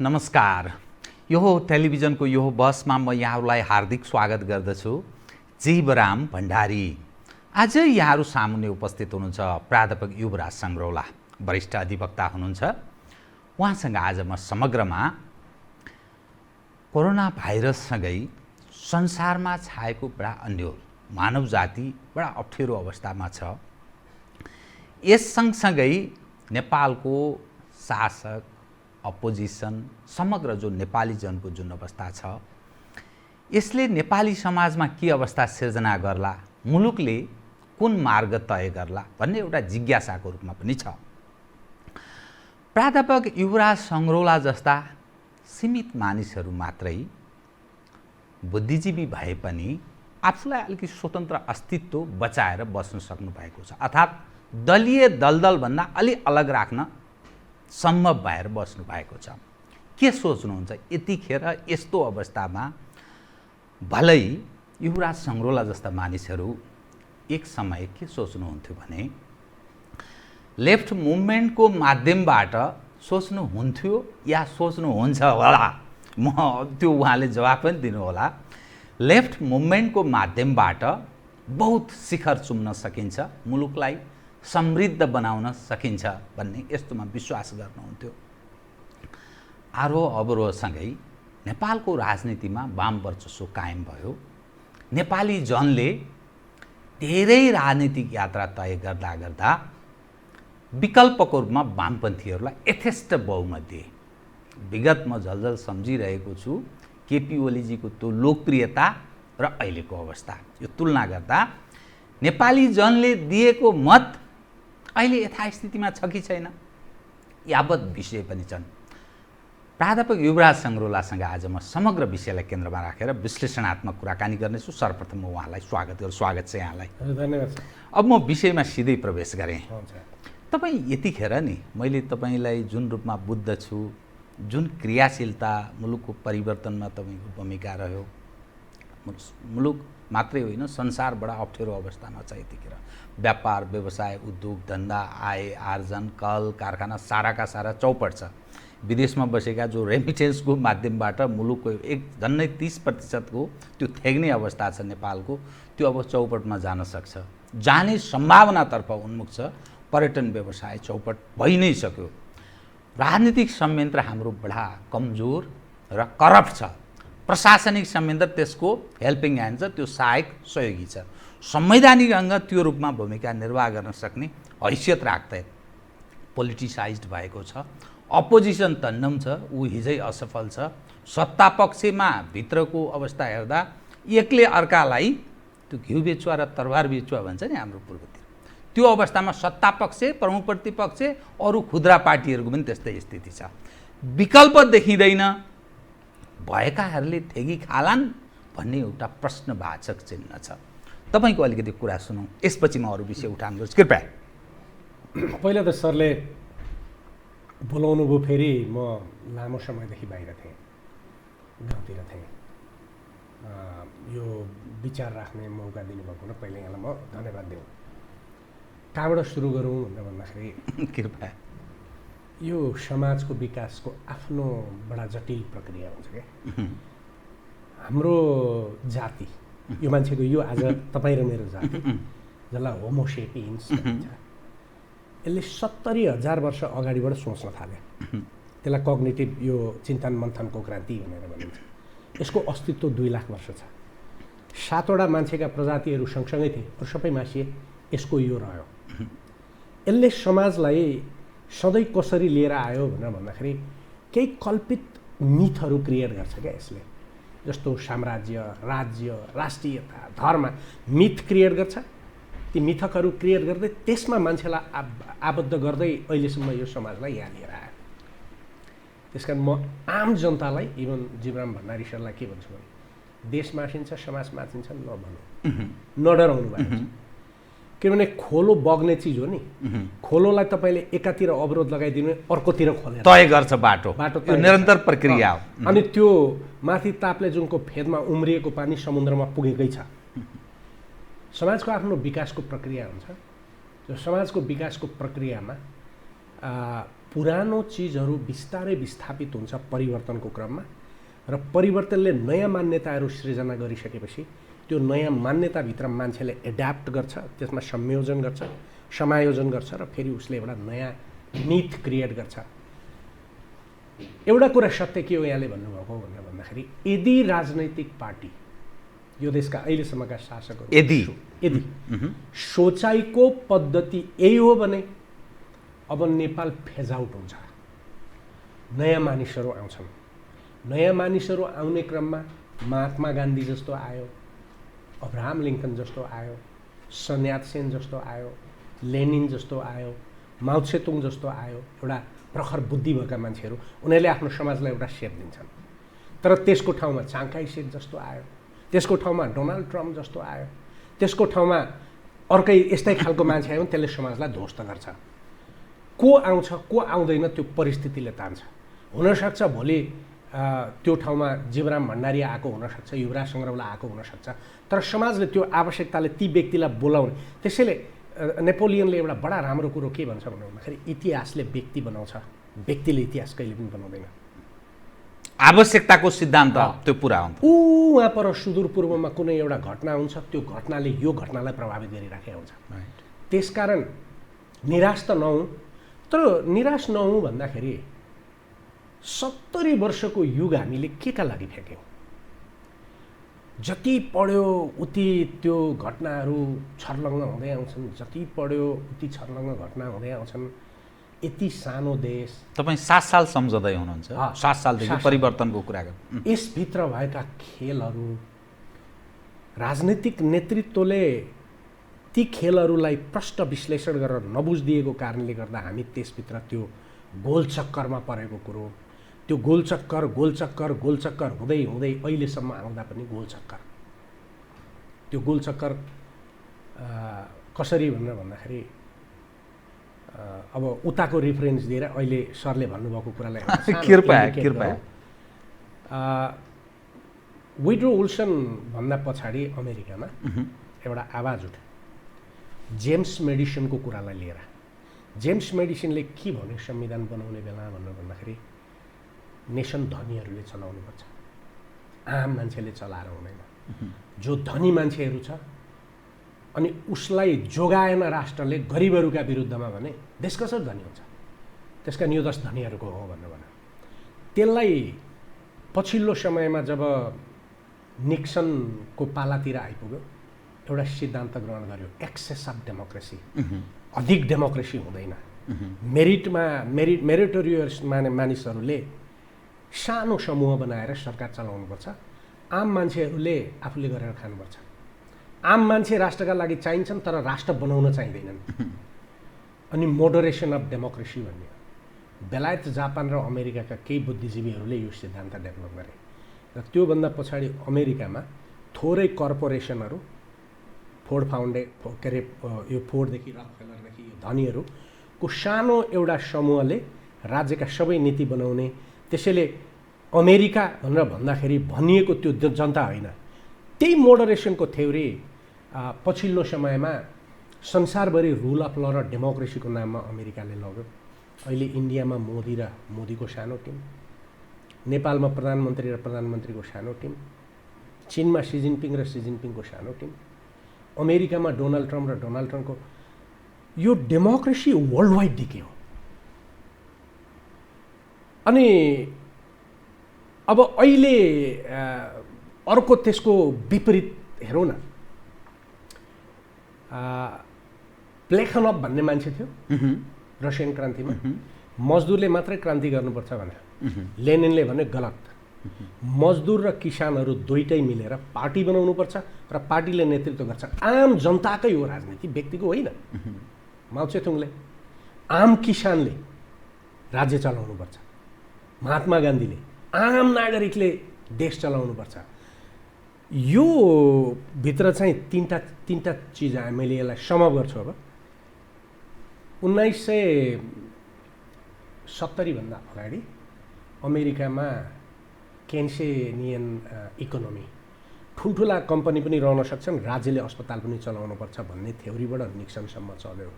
नमस्कार। यो टेलिभिजनको यो बसमा म यहाँहरूलाई हार्दिक स्वागत गर्दछु। जीवराम भण्डारी। आज यहाँहरू सामुन्ने उपस्थित हुनुहुन्छ प्राध्यापक युवराज सङ्ग्रौला, वरिष्ठ अधिवक्ता हुनुहुन्छ। उहाँसँग आज म समग्रमा कोरोना भाइरससँगै संसारमा छाएको बडा अन्यल, मानव जाति बडा अप्ठ्यारो अवस्थामा छ। यस सँगसँगै नेपालको शासक, अपोजिसन, समग्र जो नेपाली जनको जुन अवस्था छ, यसले नेपाली समाजमा के अवस्था सिर्जना गर्ला, मुलुकले कुन मार्ग तय गर्ला भन्ने एउटा जिज्ञासाको रूपमा पनि छ। प्राध्यापक युवराज सङ्ग्रौला जस्ता सीमित मानिसहरू मात्रै बुद्धिजीवी भए पनि आफूलाई अलिकति स्वतन्त्र अस्तित्व बचाएर बस्न सक्नु भएको छ, अर्थात् दलीय दलदलभन्दा अलि अलग राख्न सम्भव भएर बस्नु भएको छ। के सोच्नुहुन्छ यतिखेर यस्तो अवस्थामा? भलै युवराज सङ्ग्रौला जस्ता मानिसहरू एक समय के सोच्नुहुन्थ्यो भने लेफ्ट मुभमेन्टको माध्यमबाट सोच्नुहुन्थ्यो या सोच्नुहुन्छ होला, म त्यो उहाँले जवाफ पनि दिनुहोला। लेफ्ट मुभमेन्टको माध्यमबाट बहुत शिखर चुम्न सकिन्छ, मुलुकलाई समृद्ध बनाउन सकिन्छ भन्ने यस्तोमा विश्वास गर्नुहुन्थ्यो। आरोह अवरोहसँगै नेपालको राजनीतिमा वाम वर्चस्व कायम भयो। नेपाली जनले धेरै राजनीतिक यात्रा तय गर्दा गर्दा विकल्पको रूपमा वामपन्थीहरूलाई यथेष्ट बहुमत दिए। विगत म झलझल सम्झिरहेको छु केपी ओलीजीको त्यो लोकप्रियता र अहिलेको अवस्था, यो तुलना गर्दा नेपाली जनले दिएको मत अहिले यथास्थितिमा छ कि छैन, यावत विषय पनि छन्। प्राध्यापक युवराज सङ्ग्रौलासँग आज म समग्र विषयलाई केन्द्रमा राखेर विश्लेषणात्मक कुराकानी गर्नेछु। सर्वप्रथम म उहाँलाई स्वागत छ यहाँलाई। धन्यवाद। अब म विषयमा सिधै प्रवेश गरेँ। तपाईँ यतिखेर नि मैले तपाईँलाई जुन रूपमा बुझ्दछु, जुन क्रियाशीलता मुलुकको परिवर्तनमा तपाईँको भूमिका रह्यो, मुलुक मात्रै होइन संसार बडा अप्ठ्यारो अवस्थामा छ यतिखेर। व्यापार, व्यवसाय, उद्योग, धन्दा, आय आर्जन, कल कारखाना साराका सारा चौपट छ। विदेशमा बसेका जो रेमिटेन्सको माध्यमबाट मुलुकको झन्डै 30% को त्यो थेग्ने अवस्था छ नेपालको, त्यो अब चौपटमा जान सक्छ, जाने सम्भावनातर्फ उन्मुख छ। पर्यटन व्यवसाय चौपट भइ नै सक्यो। राजनीतिक संयन्त्र हाम्रो बडा कमजोर र करप्ट छ। प्रशासनिक संयन्त्र त्यसको हेल्पिङ ह्यान्ड छ, त्यो सहायक सहयोगी छ। संवैधानिक अङ्ग त्यो रूपमा भूमिका निर्वाह गर्न सक्ने हैसियत राख्दै पोलिटिसाइज्ड भएको छ। अपोजिसन तन्नम छ, ऊ हिजै असफल छ। सत्ता पक्षमा भित्रको अवस्था हेर्दा एकले अर्कालाई त्यो घिउ बेचुवा र तरबार बेचुवा भन्छ नि हाम्रो पूर्वतिर, त्यो अवस्थामा सत्ता पक्ष, प्रमुख प्रतिपक्ष, अरू खुद्रा पार्टीहरूको पनि त्यस्तै स्थिति छ। विकल्प देखिँदैन, भएकाहरूले थेगी खालान् भन्ने एउटा प्रश्नवाचक चिन्ह छ। तपाईँको अलिकति कुरा सुनौँ, यसपछि म अरू विषय उठान गर्छु कृपया। पहिला त सरले बोलाउनु भयो, फेरि म लामो समयदेखि बाहिर थिएँ, गाउँतिर थिएँ। यो विचार राख्ने मौका दिनुभएको हुन पहिला यहाँलाई म धन्यवाद दिउँ। कहाँबाट सुरु गरौँ भनेर भन्दाखेरि कृपया। यो समाजको विकासको आफ्नो बडा जटिल प्रक्रिया हुन्छ क्या। हाम्रो जाति, यो मान्छेको यो आज तपाईँ र मेरो जाति, जसलाई होमोसेपियन्स भनिन्छ, यसले 70,000 वर्ष अगाडिबाट सोच्न थाल्यो। त्यसलाई कग्निटिभ यो चिन्तन मन्थनको क्रान्ति भनेर भनिन्छ। यसको अस्तित्व 2 लाख वर्ष छ। 7वटा मान्छेका प्रजातिहरू सँगसँगै थिए, अरू सबै मासिए। यसको यो रह्यो। यसले समाजलाई सधैँ कसरी लिएर आयो भनेर भन्दाखेरि केही कल्पित मिथहरू क्रिएट गर्छ क्या यसले। जस्तो साम्राज्य, राज्य, राष्ट्रियता, धर्म, मिथ क्रिएट गर्छ। ती मिथकहरू क्रिएट गर्दै त्यसमा मान्छेलाई आबद्ध गर्दै अहिलेसम्म यो समाजलाई यहाँ लिएर आयो। त्यसकारण म आम जनतालाई, इभन जीवराम भण्डारी सरलाई के भन्छु भने देश मासिन्छ, समाज मासिन्छ नभन्नु, नडराउनु भएको छ। किनभने खोलो बग्ने चिज हो नि। खोलोलाई तपाईँले एकातिर अवरोध लगाइदिनु, अर्कोतिर खोलेर तय गर्छ बाटो निरन्तर प्रक्रिया हो। अनि त्यो माथि ताप्लेजुङको फेदमा उम्रिएको पानी समुद्रमा पुगेकै छ। समाजको आफ्नो विकासको प्रक्रिया हुन्छ। जो समाजको विकासको प्रक्रियामा पुरानो चिजहरू बिस्तारै विस्थापित हुन्छ परिवर्तनको क्रममा र परिवर्तनले नयाँ मान्यताहरू सृजना गरिसकेपछि त्यो नयाँ मान्यताभित्र मान्छेले एड्याप्ट गर्छ, त्यसमा संयोजन गर्छ, समायोजन गर्छ र फेरि उसले एउटा नयाँ मिथ क्रिएट गर्छ। एउटा कुरा सत्य के हो यहाँले भन्नुभएको भनेर भन्दाखेरि यदि राजनैतिक पार्टी यो देशका अहिलेसम्मका शासकहरू यदि सोचाइको पद्धति यही हो भने अब नेपाल फेज आउट हुन्छ। नयाँ मानिसहरू आउँछन्, नयाँ मानिसहरू आउने क्रममा महात्मा गान्धी जस्तो आयो, अब्राहम लिङ्कन जस्तो आयो, सन यात-सेन जस्तो आयो, लेनिन जस्तो आयो, माओ त्से-तुङ जस्तो आयो, एउटा प्रखर बुद्धि भएका मान्छेहरू, उनीहरूले आफ्नो समाजलाई एउटा सेप दिन्छन्। तर त्यसको ठाउँमा चाङ काई सेक जस्तो आयो, त्यसको ठाउँमा डोनाल्ड ट्रम्प जस्तो आयो, त्यसको ठाउँमा अर्कै यस्तै खालको मान्छे आयो भने त्यसले समाजलाई ध्वस्त गर्छ। को आउँछ को आउँदैन त्यो परिस्थितिले तान्छ। हुनसक्छ भोलि त्यो ठाउँमा जीवराम भण्डारी आएको हुनसक्छ, युवराज सङ्ग्रौला आएको हुनसक्छ, तर समाजले त्यो आवश्यकताले ती व्यक्तिलाई बोलाउने। त्यसैले नेपोलियनले एउटा बडा राम्रो कुरो के भन्छ भन्दाखेरि इतिहासले व्यक्ति बनाउँछ, व्यक्तिले इतिहास कहिले पनि बनाउँदैन। आवश्यकताको सिद्धान्त त्यो पुरा हुन्छ। वहाँ पर सुदूरपूर्वमा कुनै एउटा घटना हुन्छ, त्यो घटनाले यो घटनालाई प्रभावित गरिराखेको हुन्छ। त्यसकारण निराश त नहुँ, तर निराश नहुँ भन्दाखेरि 70 वर्षको युग हामीले के का लागि फ्याँक्यौँ? जति पढ्यो उति त्यो घटनाहरू छर्लङ्ग हुँदै आउँछन्, जति पढ्यो उति छर्लङ्ग घटना हुँदै आउँछन्। यति सानो देश। तपाईँ 7 साल सम्झँदै हुनुहुन्छ, 7 सालदेखि परिवर्तनको कुरा गर्नु। यसभित्र भएका खेलहरू राजनैतिक नेतृत्वले ती खेलहरूलाई प्रष्ट विश्लेषण गरेर नबुझिदिएको कारणले गर्दा हामी त्यसभित्र त्यो गोलचक्करमा परेको कुरो, त्यो गोलचक्कर हुँदै हुँदै अहिलेसम्म आउँदा पनि गोलचक्कर। त्यो गोलचक्कर कसरी भनेर भन्दाखेरि अब उताको रिफरेन्स दिएर अहिले सरले भन्नुभएको कुरालाई कृपया वुड्रो विल्सन भन्दा पछाडि अमेरिकामा एउटा आवाज उठ्यो जेम्स मेडिसनको कुरालाई लिएर। जेम्स मेडिसनले के भन्यो संविधान बनाउने बेला भनेर भन्दाखेरि नेसन धनीहरूले चलाउनुपर्छ, आम मान्छेले चलाएर हुँदैन। जो धनी मान्छेहरू छ अनि उसलाई जोगाएन राष्ट्रले गरिबहरूका विरुद्धमा भने देश कसरी धनी हुन्छ? त्यसका नियोदश धनीहरूको हो भनेर भन्यो। त्यसलाई पछिल्लो समयमा जब निक्सनको पालातिर आइपुग्यो एउटा सिद्धान्त ग्रहण गर्यो, एक्सेस अफ डेमोक्रेसी, अधिक डेमोक्रेसी हुँदैन। मेरिटोरियस मानिसहरूले सानो समूह बनाएर सरकार चलाउनुपर्छ, आम मान्छेहरूले आफूले गरेर खानुपर्छ। आम मान्छे राष्ट्रका लागि चाहिन्छन् तर राष्ट्र बनाउन चाहिँदैनन्। अनि मोडरेसन अफ डेमोक्रेसी भन्ने बेलायत, जापान र अमेरिकाका केही बुद्धिजीवीहरूले यो सिद्धान्त डेभलप गरे र त्योभन्दा पछाडि अमेरिकामा थोरै कर्पोरेसनहरू यो फोर्डदेखि रकफेलरदेखि यो धनीहरूको सानो एउटा समूहले राज्यका सबै नीति बनाउने। त्यसैले अमेरिका भनेर भन्दाखेरि भनिएको त्यो जनता होइन। त्यही मोडरेसनको थ्योरी पछिल्लो समयमा संसारभरि रुल अफ ल र डेमोक्रेसीको नाममा अमेरिकाले लग्यो। अहिले इन्डियामा मोदी र मोदीको सानो टिम, नेपालमा प्रधानमन्त्री र प्रधानमन्त्रीको सानो टिम, चीनमा सी जिनपिङ र सी जिनपिङको सानो टिम, अमेरिकामा डोनाल्ड ट्रम्प र डोनाल्ड ट्रम्पको। यो डेमोक्रेसी वर्ल्ड वाइड डिके हो। अनि अब अहिले अर्को त्यसको विपरीत हेरौँ न, प्लेखनोभ भन्ने मान्छे थियो रसियन क्रान्तिमा, मजदुरले मात्रै क्रान्ति गर्नुपर्छ भनेर। लेनिनले भने गलत, मजदुर र किसानहरू दुइटै मिलेर पार्टी बनाउनुपर्छ र पार्टीले नेतृत्व गर्छ। आम जनताकै हो राजनीति, व्यक्तिको होइन। माओ त्से-तुङले आम किसानले राज्य चलाउनुपर्छ, महात्मा गान्धीले आम नागरिकले देश चलाउनुपर्छ। यो भित्र चाहिँ तीनटा चिज आयो। मैले यसलाई समअप गर्छु। अब 1970 भन्दा अगाडि अमेरिकामा केन्सेनियन इकोनोमी, ठुल्ठुला कम्पनी पनि रहन सक्छन्, राज्यले अस्पताल पनि चलाउनुपर्छ भन्ने थ्योरीबाट निक्सनसम्म चल्यो।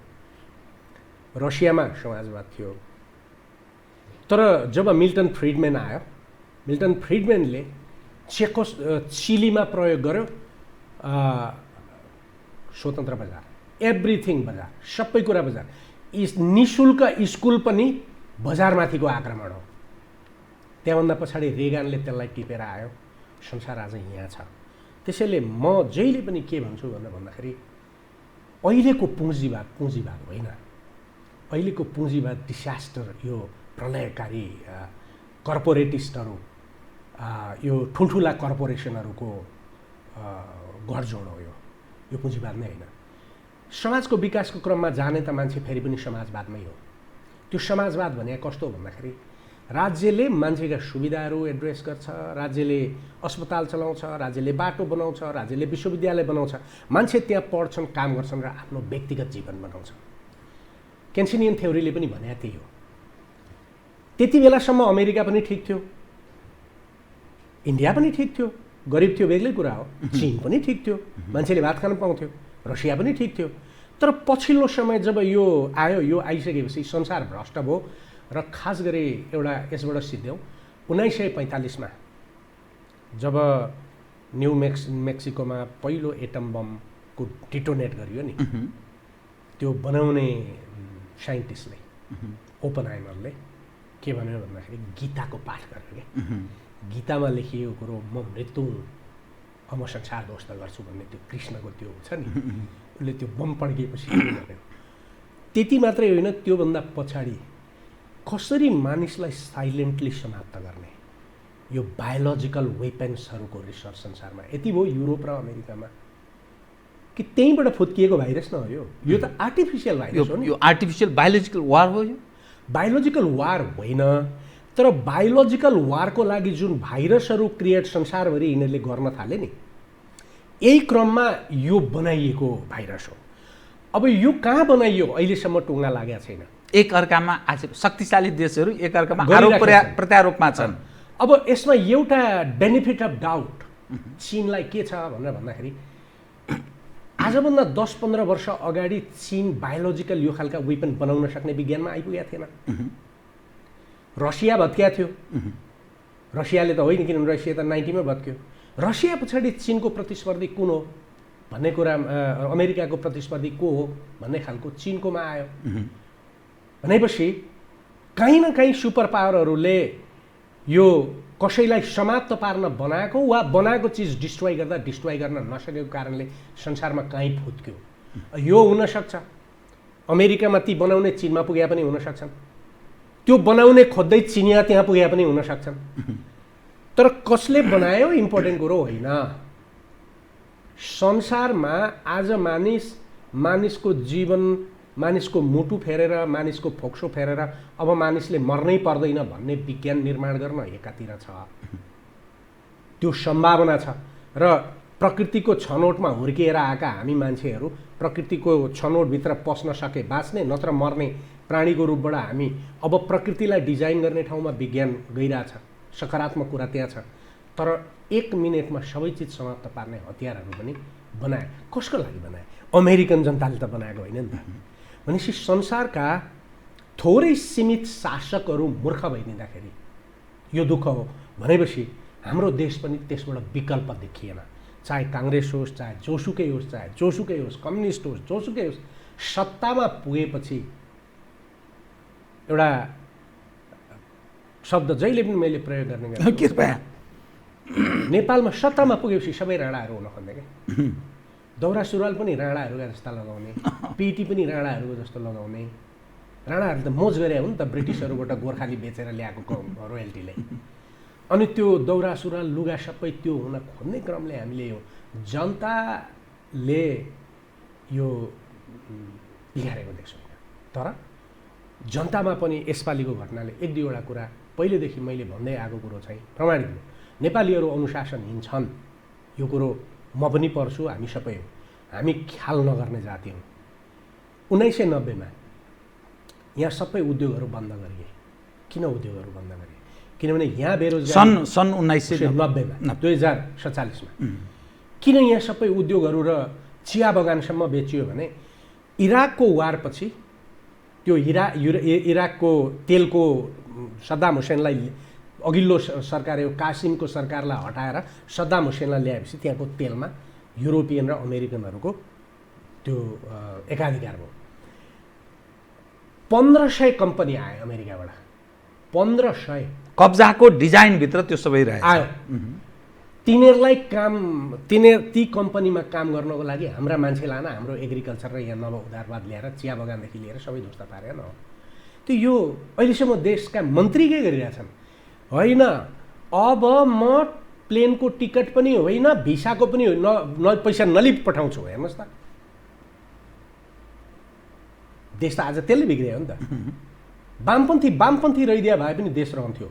रसियामा समाजवाद थियो। तर जब मिल्टन फ्रिडम्यान आयो, मिल्टन फ्रिडम्यानले चिलीमा प्रयोग गर्यो स्वतन्त्र बजार, एभ्रिथिङ बजार, सबै कुरा बजार। निशुल्क स्कुल पनि बजारमाथिको आक्रमण हो। त्यहाँभन्दा पछाडि रेगानले त्यसलाई टिपेर आयो। संसार आज यहाँ छ। त्यसैले म जहिले पनि के भन्छु भन्दाखेरि अहिलेको पुँजीवाद होइन। अहिलेको पुँजीवाद डिसास्टर, यो प्रलयकारी कर्पोरेटिस्टहरू, यो ठुल्ठुला कर्पोरेसनहरूको गठजोड हो। यो पुँजीवाद नै होइन। समाजको विकासको क्रममा जाने त मान्छे फेरि पनि समाजवादमै हो। त्यो समाजवाद भने कस्तो भन्दाखेरि राज्यले मान्छेका सुविधाहरू एड्रेस गर्छ, राज्यले अस्पताल चलाउँछ, राज्यले बाटो बनाउँछ, राज्यले विश्वविद्यालय बनाउँछ, मान्छे त्यहाँ पढ्छन्, काम गर्छन् र आफ्नो व्यक्तिगत जीवन बनाउँछ। केन्सिनियन थ्योरीले पनि भने त्यही हो। त्यति बेलासम्म अमेरिका पनि ठिक थियो, इन्डिया पनि ठिक थियो, गरिब थियो बेग्लै कुरा हो, चीन पनि ठिक थियो, मान्छेले भात खान पाउँथ्यो, रसिया पनि ठिक थियो। तर पछिल्लो समय जब यो आयो, यो आइसकेपछि संसार भ्रष्ट भयो र खास गरी एउटा यसबाट सिद्ध्यौँ 1945मा जब न्यू मेक्सिकोमा पहिलो एटम बमको डिटोनेट गरियो नि, त्यो बनाउने साइन्टिस्टले ओपनहाइमरले के भन्यो भन्दाखेरि गीताको पाठ गर्यो क्या। गीतामा लेखिएको कुरो म मृत्यु म संसार ध्वस्त गर्छु भन्ने त्यो कृष्णको त्यो छ नि, उसले त्यो बम पड्किएपछि भन्यो। त्यति मात्रै होइन, त्योभन्दा पछाडि कसरी मानिसलाई साइलेन्टली समाप्त गर्ने, यो बायोलोजिकल वेपन्सहरूको रिसर्च संसारमा यति भयो युरोप र अमेरिकामा कि त्यहीँबाट फुत्किएको भाइरस न हो यो त आर्टिफिसियल भाइरस हो नि। यो आर्टिफिसियल बायोलोजिकल वार हो। यो बायोलोजिकल वार होइन, तर बायोलोजिकल वारको लागि जुन भाइरसहरू क्रिएट संसारभरि यिनीहरूले गर्न थाले नि, यही क्रममा यो बनाइएको भाइरस हो। अब यो कहाँ बनाइयो अहिलेसम्म टुङ्गा लागेको छैन। एक अर्कामा आज शक्तिशाली देशहरू एक अर्कामा आरोप प्रत्यारोपमा छन्। अब यसमा एउटा बेनिफिट अफ डाउट चीनलाई के छ भनेर भन्दाखेरि आजभन्दा 10-15 वर्ष अगाडि चीन बायोलोजिकल यो खालका वेपन बनाउन सक्ने विज्ञानमा आइपुगेको थिएन। रसिया भत्किया थियो, रसियाले त होइन, किनभने रसिया त 90मा भत्क्यो। रसिया पछाडि चीनको प्रतिस्पर्धी कुन हो भन्ने कुरा, अमेरिकाको प्रतिस्पर्धी को हो भन्ने खालको चीनकोमा आयो। भनेपछि कहीँ न कहीँ सुपर पावरहरूले यो कसैलाई समाप्त पार्न बनाएको वा बनाएको चिज डिस्ट्रोय गर्न नसकेको कारणले संसारमा कहीँ फुत्क्यो। यो हुनसक्छ अमेरिकामा ती बनाउने चीनमा पुगे पनि हुन सक्छन्, त्यो बनाउने खोज्दै चिनिया त्यहाँ पुगे पनि हुन सक्छन्। तर कसले बनायो इम्पोर्टेन्ट कुरो होइन। संसारमा आज मानिसको जीवन, मानिसको मुटु फेरेर, मानिसको फोक्सो फेरेर अब मानिसले मर्नै पर्दैन भन्ने विज्ञान निर्माण गर्न एकातिर छ, त्यो सम्भावना छ। र प्रकृतिको छनौटमा हुर्किएर आएका हामी मान्छेहरू प्रकृतिको छनौटभित्र पस्न सके बाँच्ने, नत्र मर्ने प्राणीको रूपबाट हामी अब प्रकृतिलाई डिजाइन गर्ने ठाउँमा विज्ञान गइरहेछ। सकारात्मक कुरा त्यहाँ छ। तर 1 मिनेटमा सबै चिज समाप्त पार्ने हतियारहरू पनि बनाए। कसको लागि बनाए? अमेरिकन जनताले त बनाएको होइन नि त। भनेपछि संसारका थोरै सीमित शासकहरू मूर्ख भइदिँदाखेरि यो दुःख हो। भनेपछि हाम्रो देश पनि त्यसबाट विकल्प देखिएन। चाहे काङ्ग्रेस होस्, चाहे जोसुकै होस्, कम्युनिस्ट होस्, जोसुकै होस्, सत्तामा पुगेपछि एउटा शब्द जहिले पनि मैले प्रयोग गर्ने कृपया, नेपालमा सत्तामा पुगेपछि सबै राणाहरू हुन खोज्ने क्या। दौरा सुरुवाल पनि राणाहरूका जस्ता लगाउने, पिटी पनि राणाहरूको जस्तो लगाउने। राणाहरू त मोज गरे हो नि त ब्रिटिसहरूबाट गोर्खाली बेचेर ल्याएको रोयल्टीले। अनि त्यो दौरा सुरुवाल लुगा सबै त्यो हुन खोज्ने क्रमले हामीले यो जनताले यो बिगारेको देख्छौँ। तर जनतामा पनि यसपालिको घटनाले 1-2वटा कुरा पहिलेदेखि मैले भन्दै आएको कुरो चाहिँ प्रमाणित हो। नेपालीहरू अनुशासनहीन छन्, यो कुरो म पनि पढ्छु, हामी सबै हो। हामी ख्याल नगर्ने जाति हौँ। 1990मा यहाँ सबै उद्योगहरू बन्द गरिए। किन उद्योगहरू बन्द गरिए? किनभने यहाँ बेरोजगारी सन् 1990मा 2047मा किन यहाँ सबै उद्योगहरू र चिया बगानसम्म बेचियो भने इराकको वारपछि त्यो इराकको तेलको सद्दाम हुसेनलाई अघिल्लो सरकार यो कासिमको सरकारलाई हटाएर सद्दाम हुसेनलाई ल्याएपछि त्यहाँको तेलमा युरोपियन र अमेरिकनहरूको त्यो एकाधिकार भयो। 1500 कम्पनी आए अमेरिकाबाट, 1500 कब्जाको डिजाइनभित्र त्यो सबै रहेछ। आयो। तिनीहरूलाई ती कम्पनीमा काम गर्नको लागि हाम्रा मान्छे लान, हाम्रो एग्रिकल्चर र यहाँ नव उदारवाद ल्याएर चिया बगानदेखि लिएर सबै ध्वस्त पारेर न। त्यो यो अहिलेसम्म देशका मन्त्री के गरिरहेछन्? होइन, अब म प्लेनको टिकट पनि होइन, भिसाको पनि पैसा नलिई पठाउँछु। हेर्नुहोस् त, देश त आज त्यसले बिग्रियो नि त। वामपन्थी रहिदिया भए पनि देश रहन्थ्यो,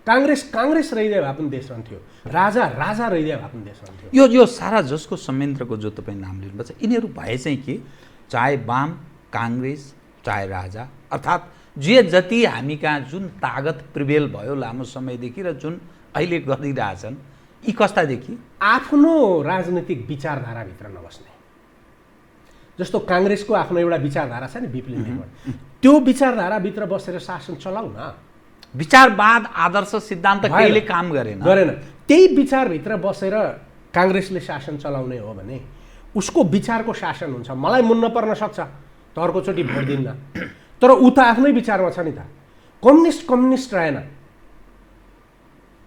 काङ्ग्रेस रहिदिया भए पनि देश रहन्थ्यो, राजा रहिदिया भए पनि देश रहन्थ्यो। यो सारा जसको संयन्त्रको जो तपाईँ नाम लिनुभएको छ, यिनीहरू भए चाहिँ के, चाहे वाम, काङ्ग्रेस, चाहे राजा, अर्थात् जे जति हामी कहाँ जुन तागत प्रिभेल भयो लामो समयदेखि र जुन अहिले गरिरहेछन्, यी कस्तादेखि आफ्नो राजनीतिक विचारधाराभित्र नबस्ने। जस्तो काङ्ग्रेसको आफ्नो एउटा विचारधारा छ नि, विप्लव निर्माण, त्यो विचारधाराभित्र बसेर शासन चलाउ न। विचारवाद, आदर्श, सिद्धान्त कहिले काम गरेन। त्यही विचारभित्र बसेर काङ्ग्रेसले शासन चलाउने हो भने उसको विचारको शासन हुन्छ। मलाई मुन्न पर्न सक्छ, त अर्कोचोटि भोट दिन्न, तर ऊ त आफ्नै विचारमा छ नि त। कम्युनिस्ट रहेन।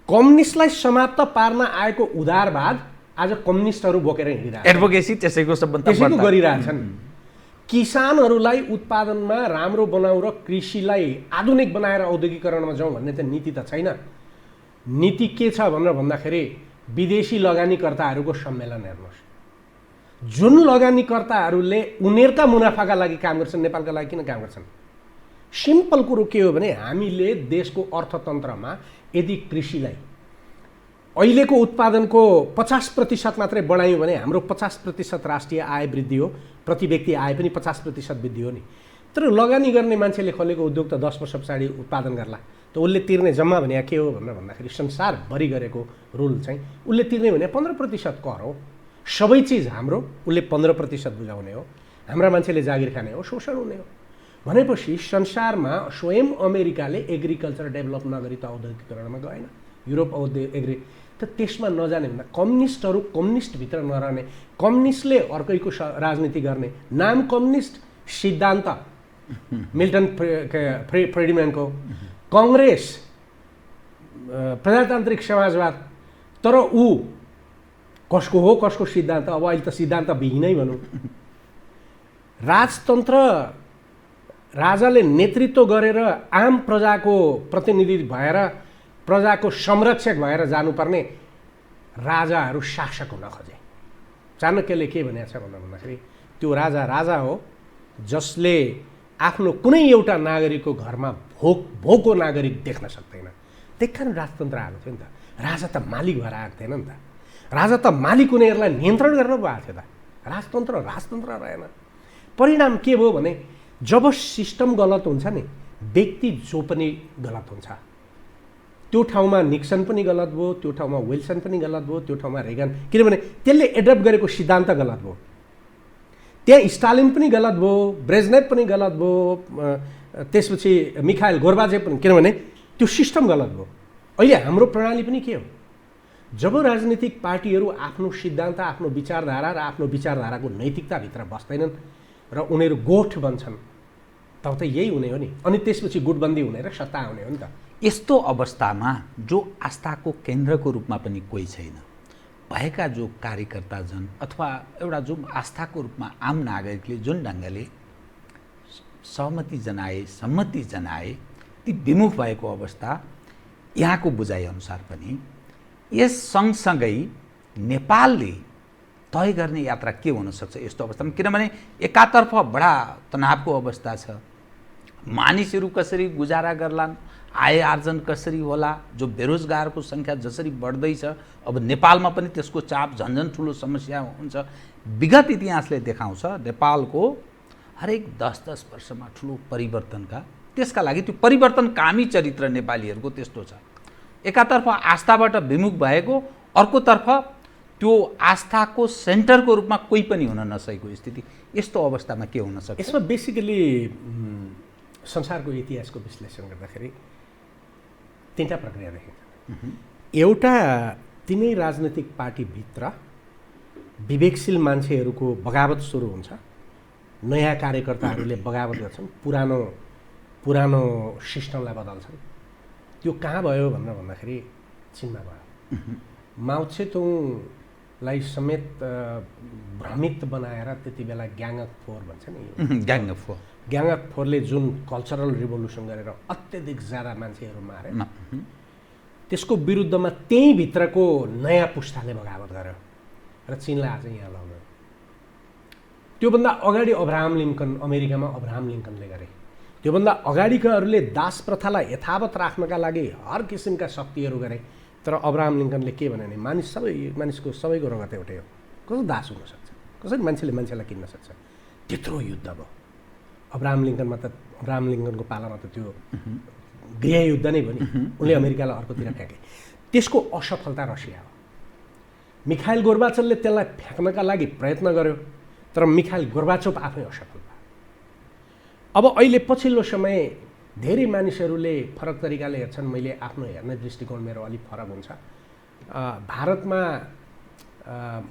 कम्युनिस्टलाई समाप्त पार्न आएको उदारवाद आज कम्युनिस्टहरू बोकेर हिँडिरहेछन्। एडभोकेसी त्यसैको गरिरहेछन्। किसानहरूलाई उत्पादनमा राम्रो बनाऊ र कृषिलाई आधुनिक बनाएर औद्योगिकरणमा जाउँ भन्ने त नीति त छैन। नीति के छ भनेर भन्दाखेरि विदेशी लगानीकर्ताहरूको सम्मेलन हेर्नुहोस्। जुन लगानीकर्ताहरूले उनीहरूका मुनाफाका लागि काम गर्छन्, नेपालका लागि किन काम गर्छन्? सिम्पल कुरो के हो भने हामीले देशको अर्थतन्त्रमा यदि कृषिलाई अहिलेको उत्पादनको 50% मात्रै बढायौँ भने हाम्रो 50% राष्ट्रिय आय वृद्धि हो, प्रति व्यक्ति आय पनि 50% वृद्धि हो नि। तर लगानी गर्ने मान्छेले खोलेको उद्योग त 10 वर्ष पछाडि उत्पादन गर्ला, त उसले तिर्ने जम्मा भने के हो भनेर भन्दाखेरि संसारभरि गरेको रुल चाहिँ उसले तिर्ने भने 15% कर हो। सबै चिज हाम्रो, उसले 15% बुझाउने हो, हाम्रा मान्छेले जागिर खाने हो, शोषण हुने हो। भनेपछि संसारमा स्वयं अमेरिकाले एग्रिकल्चर डेभलप नगरी त औद्योगिकरणमा गएन, युरोप त त्यसमा नजाने भन्दा कम्युनिस्टहरू कम्युनिस्टभित्र नरहने, कम्युनिस्टले अर्कैको राजनीति गर्ने, नाम कम्युनिस्ट, सिद्धान्त मिल्टन फ्रिडम्यानको, कङ्ग्रेस प्रजातान्त्रिक समाजवाद, तर ऊ कसको हो, कसको सिद्धान्त? अब अहिले त सिद्धान्त विहीनै भनौँ। राजतन्त्र राजाले नेतृत्व गरेर आम प्रजाको प्रतिनिधि भएर, प्रजाको संरक्षक भएर जानुपर्ने राजाहरू शासक हुन खोजे। चाणक्यले के भनेको छ भन्दाखेरि त्यो राजा हो जसले आफ्नो कुनै एउटा नागरिकको घरमा भोको नागरिक देख्न सक्दैन। त्यही कारण राजतन्त्र आएको थियो नि त। राजा त मालिक भएर आएको थिएन नि त। राजा त मालिक उनीहरूलाई नियन्त्रण गर्न भएको थियो त। राजतन्त्र रहेन। परिणाम के भयो भने जब सिस्टम गलत हुन्छ नि, व्यक्ति जो पनि गलत हुन्छ। त्यो ठाउँमा निक्सन पनि गलत भयो, त्यो ठाउँमा विल्सन पनि गलत भयो, त्यो ठाउँमा रेगन, किनभने त्यसले एडप्ट गरेको सिद्धान्त गलत भयो। त्यहाँ स्टालिन पनि गलत भयो, ब्रेजनेभ पनि गलत भयो, त्यसपछि मिखाइल गोर्बाचेभ पनि, किनभने त्यो सिस्टम गलत भयो। अहिले हाम्रो प्रणाली पनि के हो? जब राजनीतिक पार्टीहरू आफ्नो सिद्धान्त, आफ्नो विचारधारा र आफ्नो विचारधाराको नैतिकताभित्र बस्दैनन् र उनीहरू गोठ बन्छन्, तब त यही हुने हो नि। अनि त्यसपछि गुटबन्दी हुने र सत्ता आउने हो नि त। यस्तो अवस्थामा जो आस्थाको केन्द्रको रूपमा पनि कोही छैन, भएका जो कार्यकर्ताजन अथवा एउटा जो आस्थाको रूपमा आम नागरिकले जुन ढङ्गले सम्मति जनाए ती विमुख भएको अवस्था, यहाँको बुझाइअनुसार पनि यस सँगसँगै नेपालले तय गर्ने यात्रा के हुनसक्छ यस्तो अवस्थामा? किनभने एकातर्फ बडा तनावको अवस्था छ, मानिसहरू कसरी गुजारा गर्लान्, आय आर्जन कसरी होला, जो बेरोजगारको सङ्ख्या जसरी बढ्दैछ, अब नेपालमा पनि त्यसको चाप झन्झन ठुलो समस्या हुन्छ। विगत इतिहासले देखाउँछ नेपालको हरेक 10-10 वर्षमा ठुलो परिवर्तनका, त्यसका लागि त्यो परिवर्तनकामी चरित्र नेपालीहरूको त्यस्तो छ। एकातर्फ आस्थाबाट विमुख भएको, अर्कोतर्फ त्यो आस्थाको सेन्टरको रूपमा कोही पनि हुन नसकेको स्थिति। यस्तो अवस्थामा के हुन सक्छ? यसमा बेसिकली संसारको इतिहासको विश्लेषण गर्दाखेरि तीनटा प्रक्रिया देखिन्छ। एउटा तिनै राजनैतिक पार्टीभित्र विवेकशील मान्छेहरूको बगावत सुरु हुन्छ, नयाँ कार्यकर्ताहरूले बगावत गर्छन्, पुरानो सिस्टमलाई बदल्छन्। त्यो कहाँ भयो भनेर भन्दाखेरि चीनमा भयो। माओ त्से-तुङलाई समेत भ्रमित बनाएर त्यति बेला ग्याङ अफ फोर भन्छ नि, ग्याङ अफ फोरले जुन कल्चरल रिभोल्युसन गरेर अत्यधिक ज्यादा मान्छेहरू मारे, त्यसको विरुद्धमा त्यही भित्रको नयाँ पुस्ताले बगावत गर्यो र चीनलाई आज यहाँ लगाउनु। त्योभन्दा अगाडि अब्राहम लिङ्कन, अमेरिकामा अब्राहम लिङ्कनले गरे। त्योभन्दा अगाडिकाहरूले दास प्रथालाई यथावत राख्नका लागि हर किसिमका शक्तिहरू गरे। तर अब्राहम लिङ्कनले के भने मानिसको सबैको रगत एउटै हो, कसरी दास हुनसक्छ, कसरी मान्छेले मान्छेलाई किन्न सक्छ। त्यत्रो युद्ध भयो अब्राहम लिङ्कनको पालामा त त्यो गृहयुद्ध नै भयो नि। उनले अमेरिकालाई अर्कोतिर फ्याँके। त्यसको असफलता रसिया हो। मिखाइल गोर्बाचोभले त्यसलाई फ्याँक्नका लागि प्रयत्न गर्यो, तर मिखाइल गोर्बाचोभ आफै असफल भयो। अब अहिले पछिल्लो समय धेरै मानिसहरूले फरक तरिकाले हेर्छन्। मैले आफ्नो हेर्ने दृष्टिकोण मेरो अलिक फरक हुन्छ। भारतमा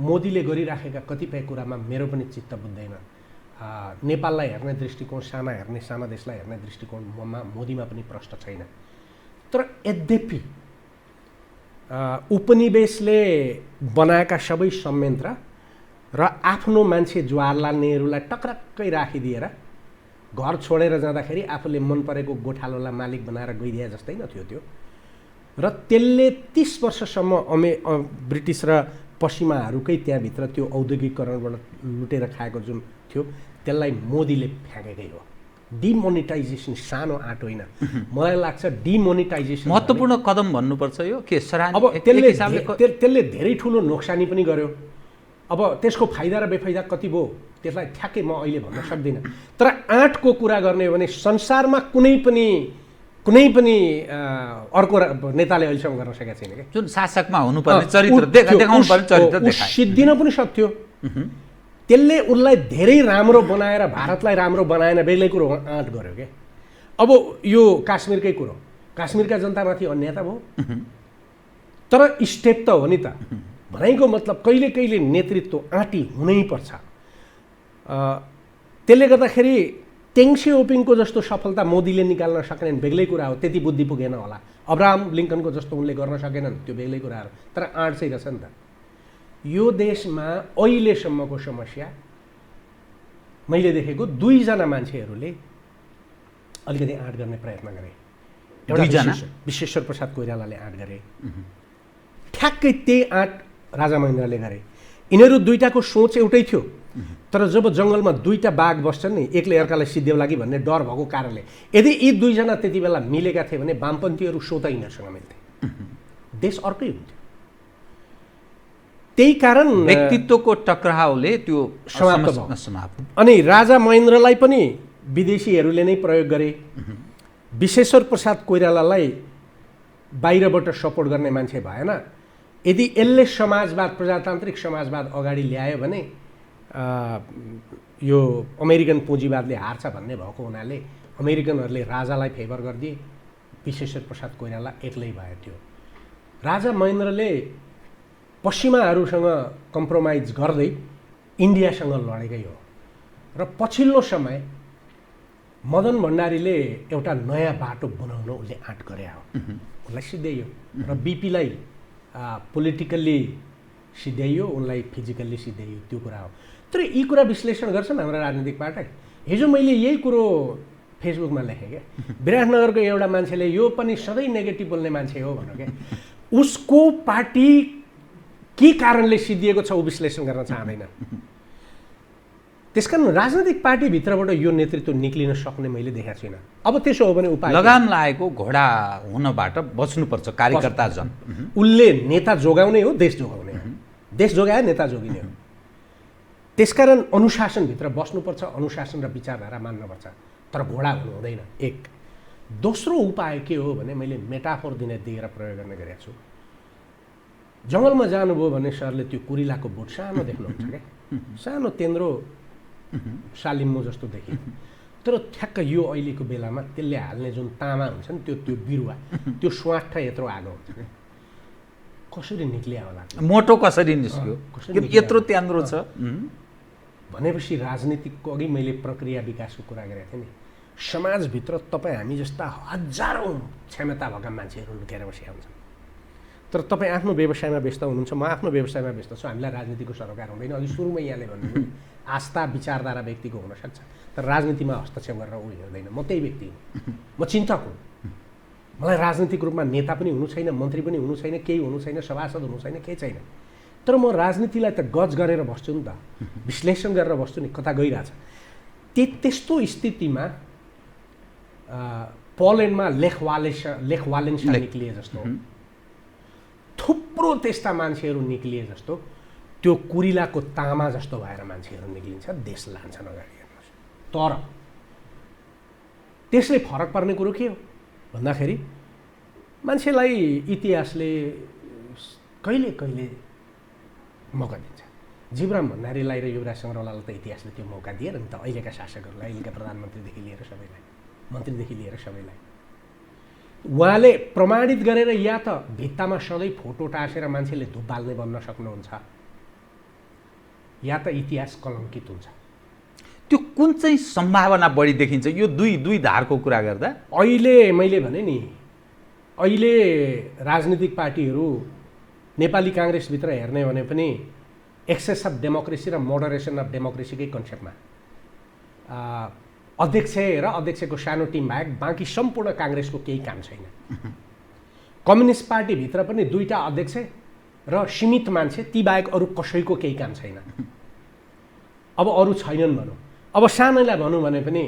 मोदीले गरिराखेका कतिपय कुरामा मेरो पनि चित्त बुझ्दैन। नेपाललाई हेर्ने दृष्टिकोण, साना देशलाई हेर्ने दृष्टिकोणमा मोदीमा पनि प्रश्न छैन। तर यद्यपि उपनिवेशले बनाएका सबै संयन्त्र र आफ्नो मान्छे जवाहरलाल नेहरूलाई टक्रक्कै राखिदिएर घर छोडेर जाँदाखेरि आफूले मन परेको गोठालोलाई मालिक बनाएर गइदिए जस्तै नथ्यो त्यो। र त्यसले 30 वर्षसम्म ब्रिटिस र पश्चिमाहरूकै त्यहाँभित्र त्यो औद्योगिकरणबाट लुटेर खाएको जुन थियो, त्यसलाई मोदीले फ्याँकेकै हो। डिमोनिटाइजेसन सानो आँट होइन। मलाई लाग्छ डिमोनिटाइजेसन महत्त्वपूर्ण कदम भन्नुपर्छ यो के सराहनीय। अब त्यसले धेरै ठुलो नोक्सानी पनि गर्यो। अब त्यसको फाइदा र बेफाइदा कति भयो त्यसलाई ठ्याक्कै म अहिले भन्न सक्दिनँ। तर आँटको कुरा गर्ने हो भने संसारमा कुनै पनि अर्को नेताले अहिलेसम्म गर्न सकेको छैन क्या। जुन शासकमा हुनुपर्ने चरित्र देखाउनु पर्ने चरित्र देखाए, सिद्धिन पनि सक्थ्यो। त्यसले उनलाई धेरै राम्रो बनाएर भारतलाई राम्रो बनाएन, बेग्लै कुरो आँट गर्यो क्या। अब यो काश्मीरकै कुरो, काश्मीरका जनतामाथि अन्याय त भयो, तर स्टेप त हो नि त। भनाइको मतलब कहिले कहिले नेतृत्व आँटी हुनैपर्छ। त्यसले गर्दाखेरि तेङ सिओपिङको जस्तो सफलता मोदीले निकाल्न सकेनन्, बेग्लै कुरा हो। त्यति बुद्धि पुगेन होला। अब्राहम लिङ्कनको जस्तो उनले गर्न सकेनन्, त्यो बेग्लै कुराहरू। तर आँट चाहिँ रहेछ नि त। यो देशमा अहिलेसम्मको समस्या मैले देखेको 2 जना मान्छेहरूले अलिकति आँट गर्ने प्रयत्न गरे। एउटा विश्वेश्वर प्रसाद कोइरालाले आँट गरे, ठ्याक्कै त्यही आँट राजा महेन्द्रले गरे। यिनीहरू दुईटाको सोच एउटै थियो, तर जब जङ्गलमा 2टा बाघ बस्छन् नि, एकले अर्कालाई सिद्धेउला कि भन्ने डर भएको कारणले, यदि यी 2 जना त्यति बेला मिलेका थिए भने वामपन्थीहरू स्वतः यिनीहरूसँग मिल्थे, देश अर्कै हुन्थ्यो। त्यही कारण व्यक्तित्वको टकरावले त्यो समाप्त भयो। अनि राजा महेन्द्रलाई पनि विदेशीहरूले नै प्रयोग गरे। विश्वेश्वर प्रसाद कोइरालालाई बाहिरबाट सपोर्ट गर्ने मान्छे भएन। यदि यसले समाजवाद, प्रजातान्त्रिक समाजवाद अगाडि ल्यायो भने यो अमेरिकन पुँजीवादले हार्छ भन्ने भएको हुनाले अमेरिकनहरूले राजालाई फेभर गरिदिए। विश्वेश्वर प्रसाद कोइराला एक्लै भयो। त्यो राजा महेन्द्रले पश्चिमाहरूसँग कम्प्रोमाइज गर्दै इन्डियासँग लडेकै हो। र पछिल्लो समय मदन भण्डारीले एउटा नयाँ बाटो बनाउन उसले आँट गरे हो, उसलाई सिध्याइयो। र बिपीलाई पोलिटिकल्ली सिध्याइयो, उनलाई फिजिकल्ली सिध्याइयो, त्यो कुरा हो। तर यी कुरा विश्लेषण गर्छन् हाम्रा राजनीतिक पार्टी। हिजो मैले यही कुरो फेसबुकमा लेखेँ क्या, विराटनगरको एउटा मान्छेले यो पनि सधैँ नेगेटिभ बोल्ने मान्छे हो भन्नु क्या। उसको पार्टी के कारणले सिद्धिएको छ ऊ विश्लेषण गर्न चाहँदैन। त्यसकारण राजनीतिक पार्टीभित्रबाट यो नेतृत्व निक्लिन सक्ने मैले देखाएको छैन। अब त्यसो हो भने उपाय लगाम लागेको घोडा हुनबाट बच्नुपर्छ कार्यकर्ता जन। उसले नेता जोगाउने हो, देश जोगाउने हो। देश जोगाए नेता जोगिने हो। त्यसकारण अनुशासनभित्र बस्नुपर्छ, अनुशासन र विचारधारा मान्नुपर्छ, तर घोडा हुनु हुँदैन। एक। दोस्रो उपाय के हो भने मैले मेटाफोर दिएर प्रयोग गर्ने गरेको छु। जङ्गलमा जानुभयो भने सरले त्यो कुरिलाको बोट सानो देख्नुहुन्छ क्या, सानो तेन्द्रो सालिम्मो जस्तो देखियो। तर ठ्याक्क यो अहिलेको बेलामा त्यसले हाल्ने जुन तामा हुन्छ नि त्यो बिरुवा त्यो स्वाठ यत्रो आगो हुन्छ क्या कसरी निक्लिया होला मोटो कसरी निस्क्यो यत्रो त्यान्द्रो छ भनेपछि राजनीतिको अघि मैले प्रक्रिया विकासको कुरा गरेको थिएँ नि समाजभित्र तपाईँ हामी जस्ता हजारौँ क्षमता भएका मान्छेहरू लुकेर बसेका हुन्छन् तर तपाईँ आफ्नो व्यवसायमा व्यस्त हुनुहुन्छ म आफ्नो व्यवसायमा व्यस्त छु हामीलाई राजनीतिको सरोकार हुँदैन अघि सुरुमै यहाँले भन्नु आस्था विचारधारा व्यक्तिको हुनसक्छ तर राजनीतिमा हस्तक्षेप गरेर उयो हुँदैन म त्यही व्यक्ति हुँ म चिन्तक हुँ मलाई राजनीतिक रूपमा नेता पनि हुनु छैन मन्त्री पनि हुनु छैन केही हुनु छैन सभासद हुनु छैन केही छैन तर म राजनीतिलाई त गज गरेर बस्छु नि त विश्लेषण गरेर बस्छु नि कता गइरहेछ त्यस्तो स्थितिमा पोल्यान्डमा लेख वालेन्सा निक्लिए जस्तो थुप्रो त्यस्ता मान्छेहरू निक्लिए जस्तो त्यो कुरिलाको तामा जस्तो भएर मान्छेहरू निक्लिन्छ देश लान्छन् अगाडि हेर्नुहोस् तर त्यसले फरक पर्ने कुरो के हो भन्दाखेरि मान्छेलाई इतिहासले कहिले कहिले मौका दिन्छ जीवराम भण्डारीलाई र युवराज सङ्ग्रौलालाई त इतिहासले त्यो मौका दिएर नि त अहिलेका शासकहरूलाई अहिलेका प्रधानमन्त्रीदेखि लिएर सबैलाई मन्त्रीदेखि लिएर सबैलाई उहाँले प्रमाणित गरेर या त भित्तामा सधैँ फोटो टाँसेर मान्छेले धुप बाल्ने बन्न सक्नुहुन्छ या त इतिहास कलङ्कित हुन्छ त्यो कुन चाहिँ सम्भावना बढी देखिन्छ यो दुई धारको कुरा गर्दा अहिले मैले भने नि अहिले राजनीतिक पार्टीहरू नेपाली काङ्ग्रेसभित्र हेर्ने भने पनि एक्सेस अफ डेमोक्रेसी र मोडरेसन अफ डेमोक्रेसीकै कन्सेप्टमा अध्यक्ष र अध्यक्षको सानो टिम बाहेक बाँकी सम्पूर्ण काङ्ग्रेसको केही काम छैन कम्युनिस्ट पार्टीभित्र पनि दुईटा अध्यक्ष र सीमित मान्छे ती बाहेक अरू कसैको केही काम छैन अब अरू छैनन् भनौँ अब सानैलाई भनौँ भने पनि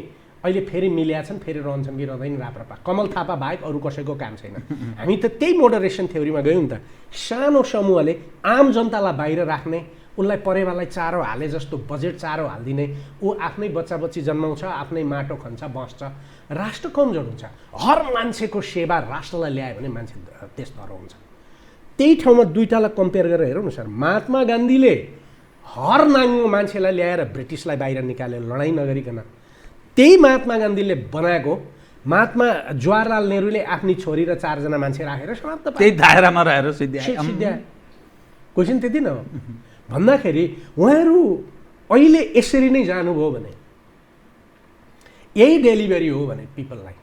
अहिले फेरि मिल्या छन् फेरि रहन्छन् कि रहँदैन राप्रपा कमल थापा बाहेक अरू कसैको काम छैन हामी त त्यही मोडरेसन थ्योरीमा गयौँ नि त सानो समूहले आम जनतालाई बाहिर राख्ने उसलाई परेवालाई चारो हाले जस्तो बजेट चारो हालिदिने ऊ आफ्नै बच्चा बच्ची जन्माउँछ आफ्नै माटो खन्छ बस्छ राष्ट्र कमजोर हुन्छ हर मान्छेको सेवा राष्ट्रलाई ल्यायो भने मान्छे देश धरो हुन्छ त्यही ठाउँमा दुईटालाई कम्पेयर गरेर हेरौँ न सर महात्मा गान्धीले हर नाङ्गो मान्छेलाई ल्याएर ब्रिटिसलाई बाहिर निकालेर लडाइँ नगरिकन त्यही महात्मा गान्धीले बनाएको महात्मा जवाहरलाल नेहरूले आफ्नी छोरी र 4 जना मान्छे राखेर समाप्त त्यही दायरामा रहेर सिद्ध्याए क्वेसन त्यति न हो भन्दाखेरि उहाँहरू अहिले यसरी नै जानुभयो भने यही डेलिभरी हो भने पिपललाई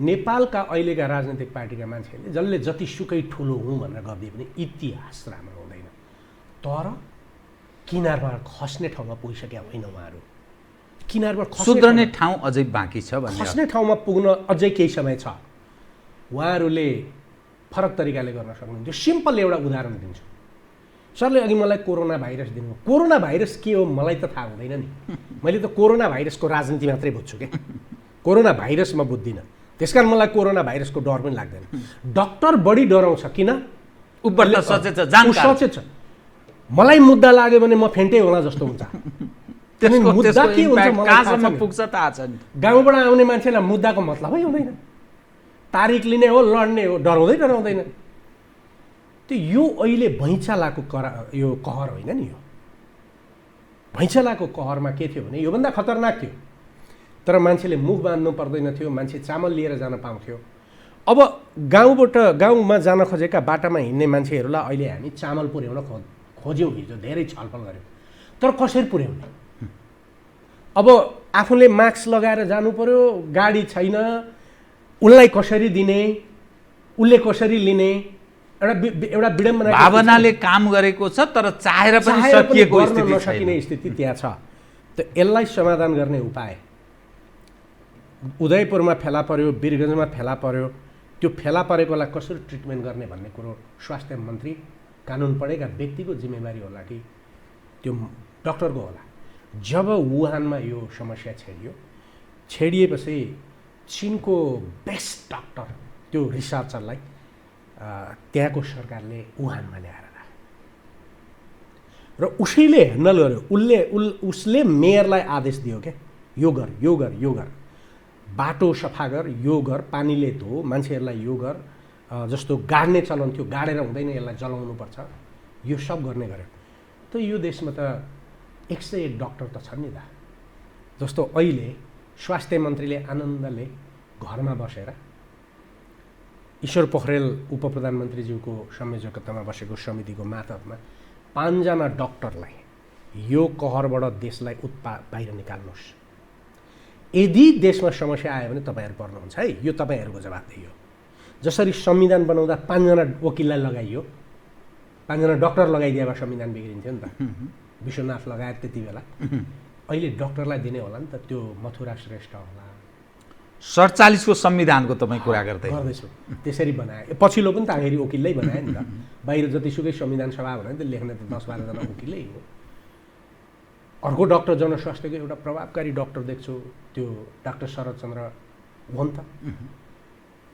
नेपालका अहिलेका राजनीतिक पार्टीका मान्छेहरूले जसले जतिसुकै ठुलो हुँ भनेर गर्दै पनि इतिहास राम्रो हुँदैन तर किनारमा खस्ने ठाउँमा पुगिसक्या होइन उहाँहरू किनारमा सुध्रने ठाउँ अझै बाँकी छ भन्ने खस्ने ठाउँमा पुग्न अझै केही समय छ उहाँहरूले फरक तरिकाले गर्न सक्नुहुन्छ सिम्पल एउटा उदाहरण दिन्छु सरले अघि मलाई कोरोना भाइरस दिनु कोरोना भाइरस के हो मलाई त थाहा हुँदैन नि मैले त कोरोना भाइरसको राजनीति मात्रै बुझ्छु के कोरोना भाइरस म बुझ्दिनँ त्यसकारण मलाई कोरोना भाइरसको डर पनि लाग्दैन डक्टर बढी डराउँछ किन सचेत छ मलाई मुद्दा लाग्यो भने म फेन्टै होला जस्तो हुन्छ मुद्दा के हुन्छ पुग्छ थाहा छ नि गाउँबाट आउने मान्छेलाई मुद्दाको मतलबै हुँदैन तारिक लिने हो लड्ने हो डराउँदैन त्यो यो अहिले भैँचालाको यो कहर होइन नि यो भैँचालाको कहरमा के थियो भने योभन्दा खतरनाक थियो तर मान्छेले मुख बाँध्नु पर्दैन थियो मान्छे चामल लिएर जान पाउँथ्यो अब गाउँमा जान खोजेका बाटामा हिँड्ने मान्छेहरूलाई अहिले हामी चामल पुर्याउन खोज्यौँ हिजो धेरै छलफल गऱ्यौँ तर कसरी पुर्याउने अब आफूले मास्क लगाएर जानु पर्यो गाडी छैन उसलाई कसरी दिने उसले कसरी लिने एउटा विडम्बना भावनाले काम गरेको छ तर चाहेर पनि सकिएको नसकिने स्थिति त्यहाँ छ त यसलाई समाधान गर्ने उपाय उदयपुरमा फेला पर्यो वीरगञ्जमा फेला पर्यो त्यो फेला परेकोलाई कसरी ट्रिटमेन्ट गर्ने भन्ने कुरो स्वास्थ्य मन्त्री कानुन पढेका व्यक्तिको जिम्मेवारी होला कि त्यो डक्टरको होला जब वुहानमा यो समस्या छेडिएपछि चीनको बेस्ट डक्टर त्यो रिसर्चरलाई त्यहाँको सरकारले वुहानमा ल्याएर राख्यो र उसैले ह्यान्डल गर्यो उसले मेयरलाई आदेश दियो क्या यो गर बाटो सफा गर यो गर पानीले धो मान्छेहरूलाई यो गर जस्तो गाड्ने चलन थियो गाडेर हुँदैन यसलाई जलाउनुपर्छ यो सब गर्ने गर्यो त यो देशमा त 101 डक्टर त छन् नि त जस्तो अहिले स्वास्थ्य मन्त्रीले आनन्दले घरमा बसेर ईश्वर पोखरेल उपप्रधानमन्त्रीज्यूको संयोजकतामा बसेको समितिको मातहतमा 5 जना डाक्टरलाई यो कहरबाट देशलाई बाहिर निकाल्नुहोस्। यदि देशमा समस्या आयो भने तपाईहरु पर्नुहुन्छ है, यो तपाईहरुको जवाफदेही हो। जसरी संविधान बनाउँदा 5 जना वकिललाई लगाइयो, 5 जना डाक्टर लगाइदिए भए संविधान बिग्रिन्थ्यो नि त। विश्वनाथ लगायत त्यति बेला। अहिले डाक्टरलाई दिने होला नि त, त्यो मथुरा श्रेष्ठ होला। 47 को संविधानको तपाईँ कुरा गर्दैछु। त्यसरी बनाए। पछिल्लो पनि त आखिरी वकिलले बनाए नि त। बाहिर जतिसुकै संविधान सभा भने त लेख्ने त 10-12 जना वकिलै हो। अर्को डाक्टर जनस्वास्थ्यको एउटा प्रभावकारी डाक्टर देख्छु, त्यो डाक्टर शरदचन्द्र हो नि त।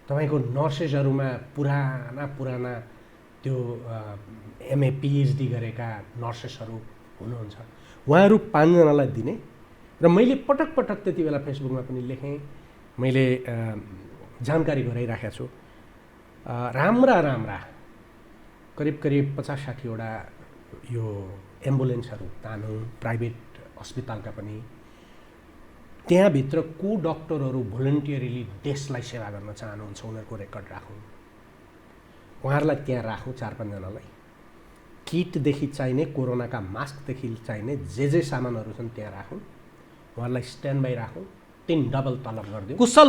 तपाईको नर्सेसहरुमा पुराना त्यो एमए पीएचडी गरेका नर्सेसहरु हुनुहुन्छ। उहाँहरु 5 जनालाई दिने र मैले पटक पटक त्यति बेला फेसबुकमा पनि लेखेँ, मैले जानकारी गराइराखेको छु। राम्रा करिब 50-60 वटा यो एम्बुलेन्सहरु तानौं, प्राइभेट अस्पतालका पनि। त्यहाँभित्र को डाक्टरहरु भोलन्टियरली देशलाई सेवा गर्न चाहनुहुन्छ उनीहरुको रेकर्ड राखौं। उहाँहरुलाई त्यहाँ राखौं 4-5 जनालाई। किटदेखि चाहिने, कोरोनाका मास्कदेखि चाहिने जे सामानहरु छन् त्यहाँ राखौं। उहाँहरुलाई स्ट्यान्ड बाई राखौं। 3 डबल तलब गर्दियौ। कुशल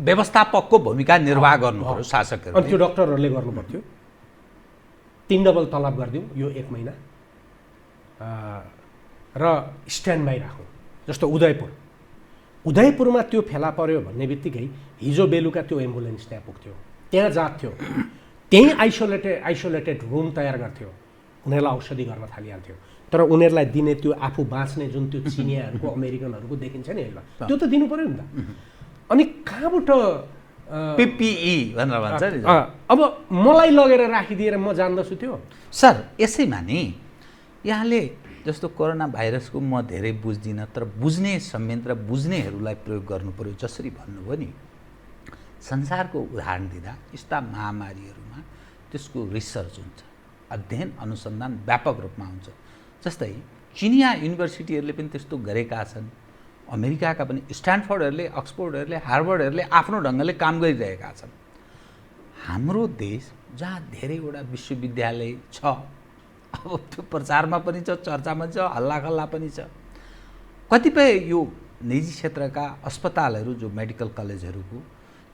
व्यवस्थापकको भूमिका निर्वाह गर्नु पर्यो शासकहरुले। अनि त्यो डाक्टरहरुले गर्नु पर्थ्यो। 3 डबल तलब गर्दियौ यो 1 महिना। र स्ट्यान्ड बाई राखौं। जस्तो उदयपुरमा त्यो फेला पर्यो भन्ने बित्तिकै हिजो बेलुका त्यो एम्बुलेन्स त्यहाँ पुग्थ्यो, त्यहाँ जान्थ्यो, त्यही आइसोलेटेड रुम तयार गर्थ्यो, उनीहरुलाई औषधि गर्न थालिहाल्थ्यो। तर उनीहरुलाई दिने त्यो आफू बाँच्ने जुन त्यो चिनियाहरुको अमेरिकनहरुको देखिन्छ नि हेर्ला, त्यो त दिनु पर्यो नि त। अनि कहाँबाट पीपीई भनेर भन्छ नि। अब मलाई लगेर राखिदिएर म जान्दछु त्यो। सर यसैमा नि यहाँले जस्तो कोरोना भाइरसको म धेरै बुझ्दिनँ, तर बुझ्ने संयन्त्र बुझ्नेहरूलाई प्रयोग गर्नु पर्यो। जसरी भन्नुभयो नि, संसारको उदाहरण दिँदा यस्ता महामारीहरूमा त्यसको रिसर्च हुन्छ, अध्ययन अनुसन्धान व्यापक रूपमा हुन्छ। जस्तै चिनिया युनिभर्सिटीहरूले पनि त्यस्तो गरेका छन्, अमेरिकाका पनि स्ट्यानफोर्डहरूले, अक्सफोर्डहरूले, हार्वर्डहरूले आफ्नो ढङ्गले काम गरिरहेका छन्। हाम्रो देश जहाँ धेरैवटा विश्वविद्यालय छ, अब त्यो प्रचारमा पनि छ, चर्चामा छ, हल्लाखल्ला पनि छ। कतिपय यो निजी क्षेत्रका अस्पतालहरू जो मेडिकल कलेजहरूको,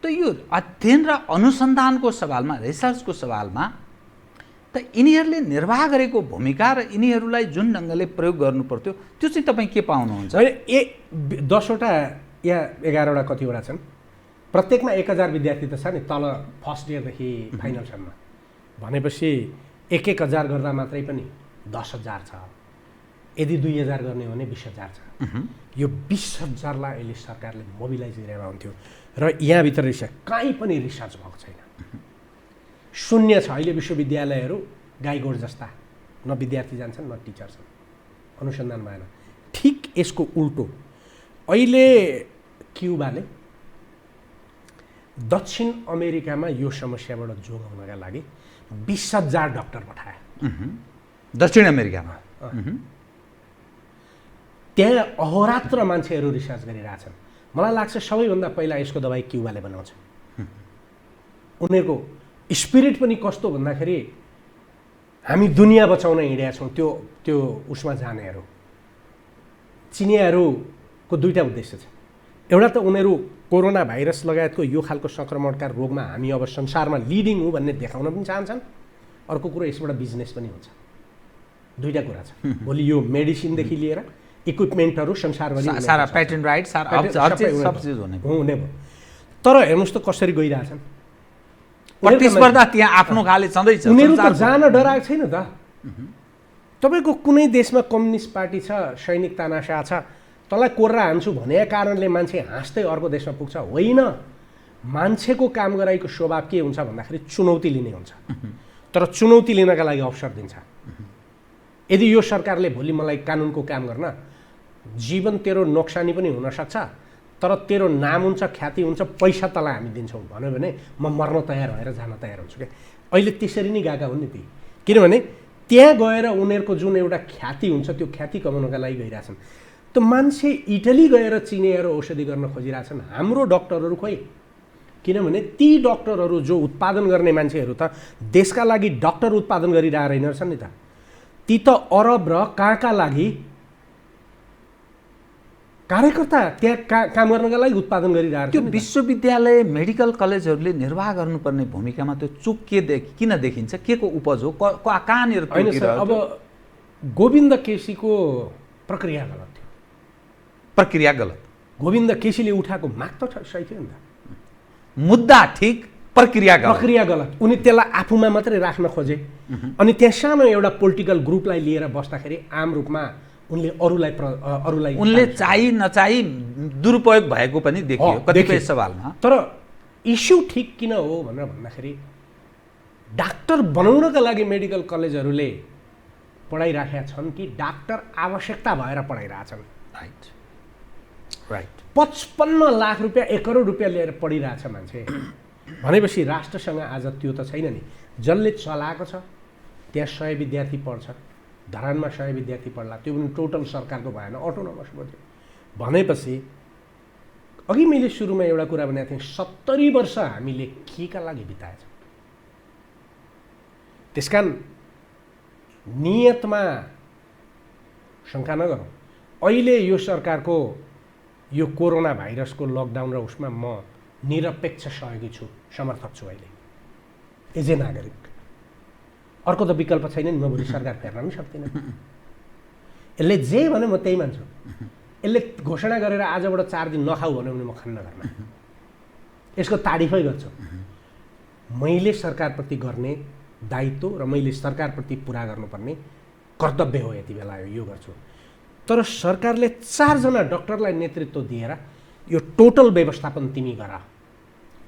त यो अध्ययन र अनुसन्धानको सवालमा, रिसर्चको सवालमा त यिनीहरूले निर्वाह गरेको भूमिका र यिनीहरूलाई जुन ढङ्गले प्रयोग गर्नु पर्थ्यो त्यो चाहिँ तपाईँ के पाउनुहुन्छ? 10 वटा या 11 वटा कतिवटा छन्, प्रत्येकमा 1000 विद्यार्थी त छ नि, तल फर्स्ट इयरदेखि फाइनलसम्म भनेपछि 1000 गर्दा मात्रै पनि 10,000 छ। यदि 2000 गर्ने हो भने 20,000 छ। यो 20,000लाई अहिले सरकारले मोबिलाइज गरेर हुन्थ्यो। र यहाँभित्र रिसर्च कहीँ पनि रिसर्च भएको छैन, शून्य छ। अहिले विश्वविद्यालयहरू गाईगोड जस्ता, न विद्यार्थी जान्छन् न टिचर छन्, अनुसन्धान भएन। ठिक यसको उल्टो अहिले क्युबाले दक्षिण अमेरिकामा यो समस्याबाट जोगाउनका लागि 20,000 डाक्टर पठाए। दक्षिण अमेरिकामा त्यहाँ अहोरात्र मान्छेहरू रिसर्च गरिरहेछन्। मलाई लाग्छ सबैभन्दा पहिला यसको दबाई क्युबाले बनाउँछ। उनीहरूको स्पिरिट पनि कस्तो भन्दाखेरि हामी दुनियाँ बचाउन हिँडेका छौँ, त्यो उसमा जानेहरू। चिनियाहरूको 2टा उद्देश्य छ। एउटा त उनीहरू कोरोना भाइरस लगायतको यो खालको सङ्क्रमणका रोगमा हामी अब संसारमा लिडिङ हो भन्ने देखाउन पनि चाहन्छन्। अर्को कुरो यसबाट बिजनेस पनि हुन्छ। 2टा कुरा छ। भोलि यो मेडिसिनदेखि लिएर इक्विपमेन्टहरू संसारभरि सारा पेटेन्ट राइट सब चिज हुने भयो। तर हेर्नुहोस् त कसरी गइरहेछन्। प्रतिस्पर्धा त्यहाँ आफ्नो खाले छँदैछ। उनीहरू त जान डराएको छैन त। तपाईँको कुनै देशमा कम्युनिस्ट पार्टी छ, सैनिक तानाशाह छ, तँलाई कोर्रा हान्छु भनेका कारणले मान्छे हाँस्दै अर्को देशमा पुग्छ होइन। मान्छेको काम गराइको स्वभाव के हुन्छ भन्दाखेरि चुनौती लिने हुन्छ। तर चुनौती लिनका लागि अवसर दिन्छ। यदि यो सरकारले भोलि मलाई कानुनको काम गर्न, जीवन तेरो नोक्सानी पनि हुनसक्छ, तर तेरो नाम हुन्छ, ख्याति हुन्छ, पैसा तँलाई हामी दिन्छौँ भन्यो भने म मर्न तयार भएर जान तयार हुन्छु क्या। अहिले त्यसरी नै गएका हुन् नि ती। किनभने त्यहाँ गएर उनीहरूको जुन एउटा ख्याति हुन्छ त्यो ख्याति कमाउनका लागि गइरहेछन्। त मान्छे इटली गएर चिनेर औषधि गर्न खोजिरहेछन्। हाम्रो डक्टरहरू खोइ, किनभने ती डक्टरहरू जो उत्पादन गर्ने मान्छेहरू त देशका लागि डक्टर उत्पादन गरिरहेको रहेनछन् नि त, ती त अरब र कहाँका लागि कार्यकर्ता त्यहाँ काम गर्नका लागि उत्पादन गरिरहेको। त्यो विश्वविद्यालय मेडिकल कलेजहरूले निर्वाह गर्नुपर्ने भूमिकामा त्यो चुक किन देखिन्छ? के को उपज हो? कहाँनिर होइन सर, अब गोविन्द केसीको प्रक्रिया गलत थियो। प्रक्रिया गलत? गोविन्द केसीले उठाएको माग त सही थियो नि त, मुद्दा ठिक, प्रक्रिया गलत। उनी त्यसलाई आफूमा मात्रै राख्न खोजे अनि त्यहाँ सानो एउटा पोलिटिकल ग्रुपलाई लिएर बस्दाखेरि आम रूपमा उनले चाहिँ नचाही दुरुपयोग भएको पनि देखियो कतिपय सवालमा। तर इस्यु ठिक किन हो भनेर भन्दाखेरि डाक्टर बनाउनका लागि मेडिकल कलेजहरूले पढाइराखेका छन् कि डाक्टर आवश्यकता भएर पढाइरहेछन्? राइट। 55 लाख रुपियाँ 1 करोड रुपियाँ लिएर पढिरहेछ मान्छे भनेपछि राष्ट्रसँग आज त्यो त छैन नि। जसले चलाएको छ त्यहाँ 100 विद्यार्थी पढ्छ, धरानमा 100 विद्यार्थी पढ्ला, त्यो पनि टोटल सरकारको भएन, अटोनोमस भयो भनेपछि अघि मैले सुरुमा एउटा कुरा भनेको थिएँ, 70 वर्ष हामीले केका लागि बिताएछ। त्यसकारण नियतमा शङ्का नगरौँ। अहिले यो सरकारको यो कोरोना भाइरसको लकडाउन र उसमा म निरपेक्ष सहयोगी छु, समर्थक छु। अहिले एज ए नागरिक अर्को त विकल्प छैन नि, म भोलि सरकार फेर्न पनि सक्दिनँ। यसले जे भन्यो म त्यही मान्छु। यसले घोषणा गरेर आजबाट 4 दिन नखाऊ भन्यो भने म खान्न गर्न, यसको तारिफै गर्छु। मैले सरकारप्रति गर्ने दायित्व र मैले सरकारप्रति पुरा गर्नुपर्ने कर्तव्य हो, यति बेला यो गर्छु। तर सरकारले 4 जना डक्टरलाई नेतृत्व दिएर यो टोटल व्यवस्थापन तिमी गर,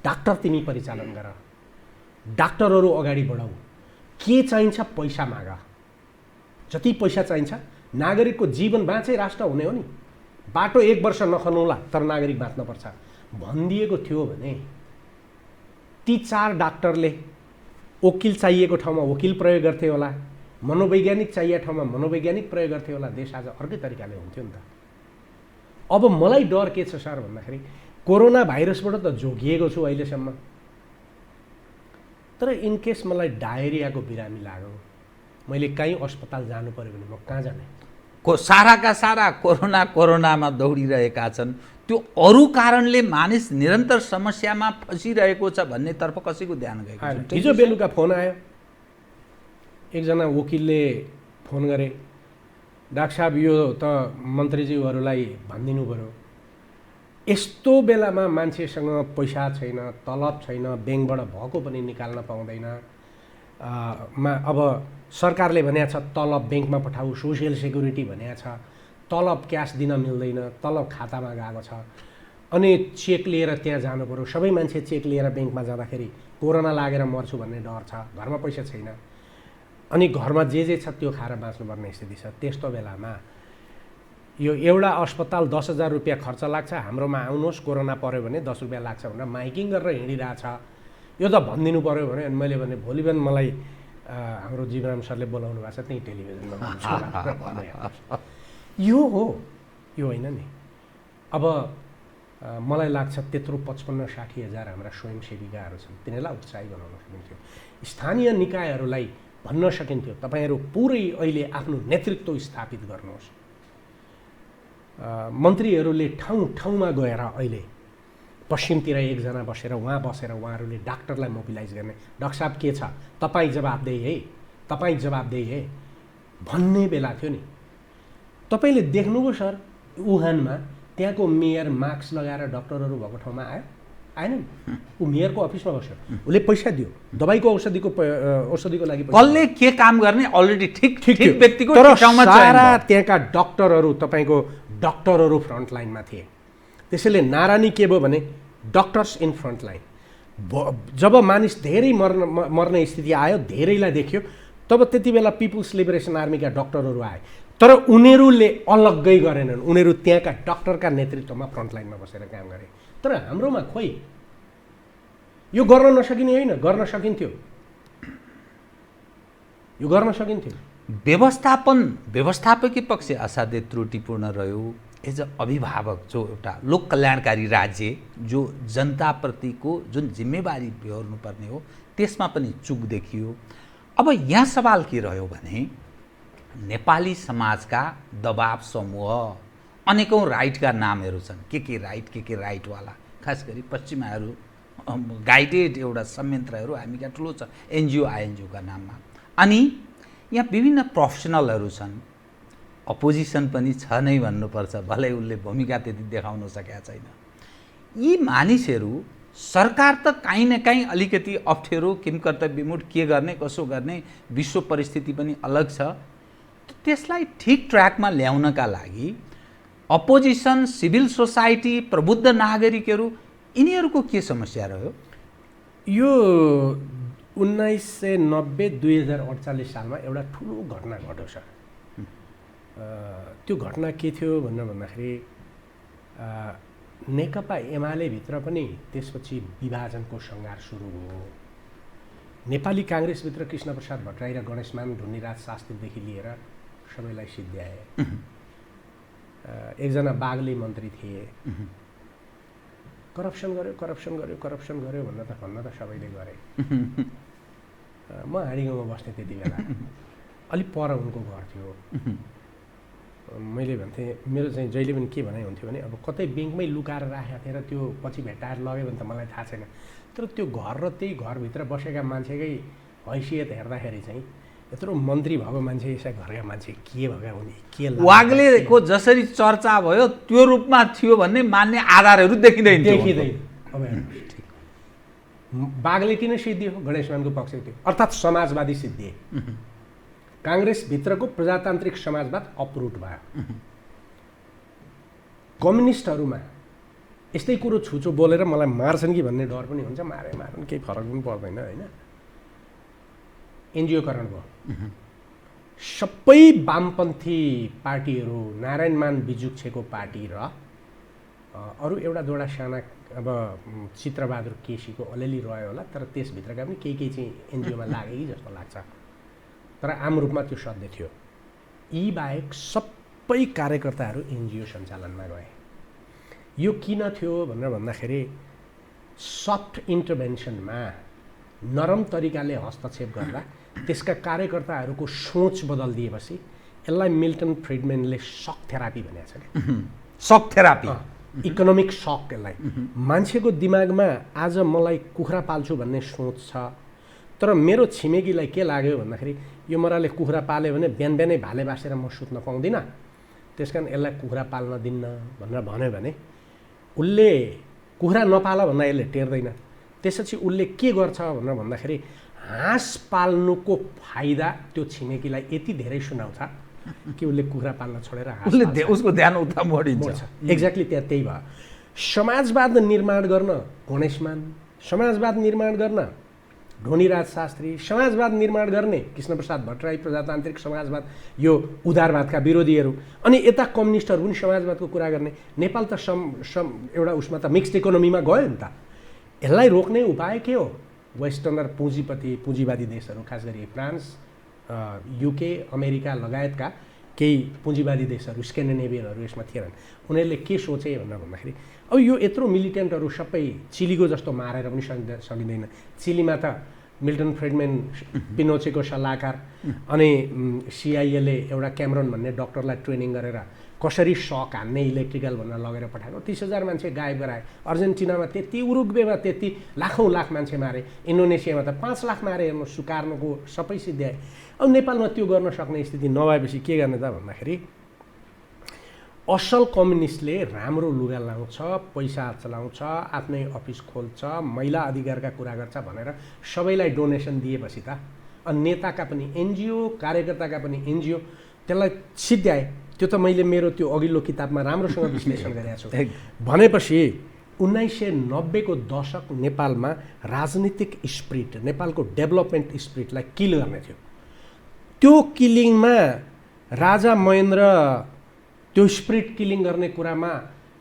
डाक्टर तिमी परिचालन गर, डाक्टरहरू अगाडि बढाऊ, के चाहिन्छ पैसा माग, जति पैसा चाहिन्छ। नागरिकको जीवन बाँचे राष्ट्र हुने हो नि। बाटो 1 वर्ष नखनाउला तर नागरिक बाँच्नुपर्छ भनिदिएको थियो भने ती 4 डाक्टरले वकिल चाहिएको ठाउँमा वकिल प्रयोग गर्थे होला, मनोवैज्ञानिक चाहिएको ठाउँमा मनोवैज्ञानिक प्रयोग गर्थे होला, देश आज अर्कै तरिकाले हुन्थ्यो नि त। अब मलाई डर के छ सर भन्दाखेरि कोरोना भाइरसबाट त जोगिएको छु अहिलेसम्म, तर इनकेस मलाई डायरियाको बिरामी लाग्यो, मैले कहीँ अस्पताल जानु पर्यो भने म कहाँ जाने? साराका सारा कोरोनामा दौडिरहेका छन्। त्यो अरू कारणले मानिस निरन्तर समस्यामा फसिरहेको छ भन्नेतर्फ कसैको ध्यान गएको छैन। हिजो बेलुका फोन आयो, एकजना वकिलले फोन गरे, डाक्टर साहब यो त मन्त्रीज्यूहरूलाई भनिदिनु पर्यो, यस्तो बेलामा मान्छेसँग पैसा छैन, तलब छैन, ब्याङ्कबाट भएको पनि निकाल्न पाउँदैन, अब सरकारले भनेको छ तलब ब्याङ्कमा पठाऊ, सोसियल सेक्युरिटी भनेको छ, तलब क्यास दिन मिल्दैन, तलब खातामा गएको छ, अनि चेक लिएर त्यहाँ जानु पर्यो। सबै मान्छे चेक लिएर ब्याङ्कमा जाँदाखेरि कोरोना लागेर मर्छु भन्ने डर छ, घरमा पैसा छैन, अनि घरमा जे छ त्यो खाएर बाँच्नुपर्ने स्थिति छ। त्यस्तो बेलामा यो एउटा अस्पताल 10,000 रुपियाँ खर्च लाग्छ, हाम्रोमा आउनुहोस् कोरोना पऱ्यो भने 10 रुपियाँ लाग्छ भनेर माइकिङ गरेर हिँडिरहेछ। यो त भनिदिनु पऱ्यो भने, अनि मैले भने भोलि बिहान मलाई हाम्रो जीवराम सरले बोलाउनु भएको छ, त्यही टेलिभिजनमा यो हो, यो होइन नि। अब मलाई लाग्छ त्यत्रो 55-60 हजार हाम्रा स्वयंसेविकाहरू छन्, तिनीहरूलाई उत्साही बनाउन सकिन्थ्यो। स्थानीय निकायहरूलाई भन्न सकिन्थ्यो तपाईँहरू पुरै अहिले आफ्नो नेतृत्व स्थापित गर्नुहोस्। मन्त्रीहरूले ठाउँ ठाउँमा गएर अहिले पश्चिमतिर एकजना बसेर उहाँहरूले डाक्टरलाई मोबिलाइज गर्ने, डाक्टर साहब के छ, तपाईँ जवाबदेही है, तपाईँ जवाबदेही है भन्ने बेला थियो नि। तपाईँले देख्नुभयो सर वुहानमा त्यहाँको मेयर मास्क लगाएर डक्टरहरू भएको ठाउँमा आयो? आएन नि। ऊ मेयरको अफिसमा बस्यो, उसले पैसा दियो दबाईको औषधिको लागि। कसले के काम गर्ने अलरेडी ठिक व्यक्तिको ठाउँमा सारा त्यहाँका डक्टरहरू, तपाईँको डक्टरहरू फ्रन्टलाइनमा थिए। त्यसैले नारानी के भयो भने डक्टर्स इन फ्रन्टलाइन। जब मानिस धेरै मर्ने स्थिति आयो, धेरैलाई देखियो, तब त्यति बेला पिपुल्स लिबरेसन आर्मीका डक्टरहरू आए, तर उनीहरूले अलग्गै गरेनन्, उनीहरू त्यहाँका डक्टरका नेतृत्वमा फ्रन्टलाइनमा बसेर काम गरे। तर हाम्रोमा खोइ यो गर्न नसकिने होइन, गर्न सकिन्थ्यो, व्यवस्थापकीय पक्ष असाध्यै त्रुटिपूर्ण रह्यो। एज अ अभिभावक जो एउटा लोक कल्याणकारी राज्य जो जनताप्रतिको जुन जिम्मेवारी बेहोर्नुपर्ने हो त्यसमा पनि चुक देखियो। अब यहाँ सवाल के रह्यो भने नेपाली समाजका दबाव समूह अनेकौँ राइटका नामहरू छन्, के राइटवाला, खास गरी पश्चिमाहरू गाइडेड एउटा संयन्त्रहरू हामी कहाँ ठुलो छ एनजिओ आइएनजिओका नाममा। अनि यहाँ विभिन्न प्रोफेसनलहरू छन्, अपोजिसन पनि छ नै भन्नुपर्छ, भलै उसले भूमिका त्यति देखाउन सकेका छैन। यी मानिसहरू सरकार त काहीँ न काहीँ अलिकति अप्ठ्यारो किमकर्तव्यमुड के गर्ने कसो गर्ने विश्व परिस्थिति पनि अलग छ, त्यसलाई ठिक ट्र्याकमा ल्याउनका लागि अपोजिसन, सिभिल सोसाइटी, प्रबुद्ध नागरिकहरू यिनीहरूको के समस्या रह्यो? यो 1990-2048 सालमा एउटा ठुलो घटना घट्यो सर। त्यो घटना के थियो भन्दाखेरि नेकपा एमाले भित्र पनि त्यसपछि विभाजनको सङ्घार सुरु भयो। नेपाली काङ्ग्रेसभित्र कृष्णप्रसाद भट्टराई र गणेशमान ढुण्डिराज शास्त्रीदेखि लिएर सबैलाई सिद्ध्याए। एकजना बागले मन्त्री थिए, करप्सन गर्यो भन्न त सबैले गरे। म हाँडीगाउँमा बस्ने त्यति बेला, अलिक पर उनको घर थियो। मैले भन्थेँ मेरो चाहिँ जहिले पनि के भनाइ हुन्थ्यो भने अब कतै ब्याङ्कमै लुकाएर राखेको थिएँ र त्यो पछि भेट्टाएर लग्यो भने त मलाई थाहा छैन, तर त्यो घर र त्यही घरभित्र बसेका मान्छेकै हैसियत हेर्दाखेरि चाहिँ यत्रो मन्त्री भएको मान्छे यसै घरका मान्छे के भएका हुने के वाग्लेको जसरी चर्चा भयो त्यो रूपमा थियो भन्ने मान्ने आधारहरू देखिँदैन। अब बागले किन सिद्धियो? गणेशमानको पक्ष थियो, अर्थात् समाजवादी सिद्धिए। काङ्ग्रेसभित्रको प्रजातान्त्रिक समाजवाद अप्रुट भयो। कम्युनिस्टहरूमा यस्तै कुरो छुचो बोलेर मलाई मार्छन् कि भन्ने डर पनि हुन्छ, मारौँ केही फरक पनि पर्दैन होइन। एनजिओकरण भयो, सबै वामपन्थी पार्टीहरू, नारायणमान बिजुक्छेको पार्टी र अरू एउटा दुईवटा साना अब चित्रबहादुर केसीको अलिअलि रह्यो होला, तर त्यसभित्रका पनि केही चाहिँ एनजिओमा लागे कि जस्तो लाग्छ, तर आम रूपमा त्यो सध्य थियो। यी बाहेक सबै कार्यकर्ताहरू एनजिओ सञ्चालनमा गए। यो किन थियो भनेर भन्दाखेरि सफ्ट इन्टरभेन्सनमा नरम तरिकाले हस्तक्षेप गर्दा त्यसका कार्यकर्ताहरूको सोच बदलिदिएपछि यसलाई मिल्टन फ्रिडम्यानले सक थेरापी भनेको छ कि सक थेरापी, इकोनोमिक सक। यसलाई मान्छेको दिमागमा आज मलाई कुखुरा पाल्छु भन्ने सोच छ, तर मेरो छिमेकीलाई के लाग्यो भन्दाखेरि यो मराले कुखुरा पाल्यो भने बिहान बिहानै भाले बासेर म सुत्न पाउँदिनँ, त्यस कारण यसलाई कुखुरा पाल्न दिन्न भनेर भन्यो भने उसले कुखुरा नपाल भन्दा यसले टेर्दैन। त्यसपछि उसले के गर्छ भनेर भन्दाखेरि हाँस पाल्नुको फाइदा त्यो छिमेकीलाई यति धेरै सुनाउँछ कि उसले कुखुरा पाल्न छोडेर उसको ध्यान उता मोडिन्छ। एक्ज्याक्टली त्यही भयो। समाजवाद निर्माण गर्न गणेशमान, समाजवाद निर्माण गर्न ढुण्डिराज शास्त्री, समाजवाद निर्माण गर्ने कृष्णप्रसाद भट्टराई, प्रजातान्त्रिक समाजवाद यो उदारवादका विरोधीहरू, अनि यता कम्युनिस्टहरू पनि समाजवादको कुरा गर्ने। नेपाल त एउटा उसमा त मिक्स्ड इकोनोमीमा गयो नि त। यसलाई रोक्ने उपाय के हो? वेस्टर्न र पुँजीवादी देशहरू, खास गरी फ्रान्स, युके, अमेरिका लगायतका केही पुँजीवादी देशहरू, स्क्यान्डिनेभियनहरू यसमा थिएनन्। उनीहरूले के सोचे भनेर भन्दाखेरि अब यो यत्रो मिलिटेन्टहरू सबै चिलीको जस्तो मारेर पनि सकिँदैन। चिलीमा त मिल्टन फ्रिडम्यान पिनोचेको सल्लाहकार, अनि सिआइएले एउटा क्यामरन भन्ने डक्टरलाई ट्रेनिङ गरेर कसरी सक हान्ने इलेक्ट्रिकल भनेर लगेर पठाएको, 30,000 मान्छे गायब गराए। अर्जेन्टिनामा त्यति, उरुग्वेमा त्यति, लाखौँ लाख मान्छे मारे। इन्डोनेसियामा त 5 लाख मारे, सुकार्नुको सबै सिद्ध्याए। अब नेपालमा त्यो गर्न सक्ने स्थिति नभएपछि के गर्ने त भन्दाखेरि असल कम्युनिस्टले राम्रो लुगा लाउँछ, पैसा चलाउँछ, आफ्नै अफिस खोल्छ, महिला अधिकारका कुरा गर्छ भनेर सबैलाई डोनेसन दिएपछि त अनि नेताका पनि एनजिओ, कार्यकर्ताका पनि एनजिओ त्यसलाई सिद्ध्याए। त्यो त मैले मेरो त्यो अघिल्लो किताबमा राम्रोसँग विश्लेषण गरेको छु। भनेपछि 1990 को दशक नेपालमा राजनीतिक स्पिरिट, नेपालको डेभलपमेन्ट स्पिरिटलाई किल गर्ने थियो। त्यो किलिङमा राजा महेन्द्र त्यो स्पिरिट किलिङ गर्ने कुरामा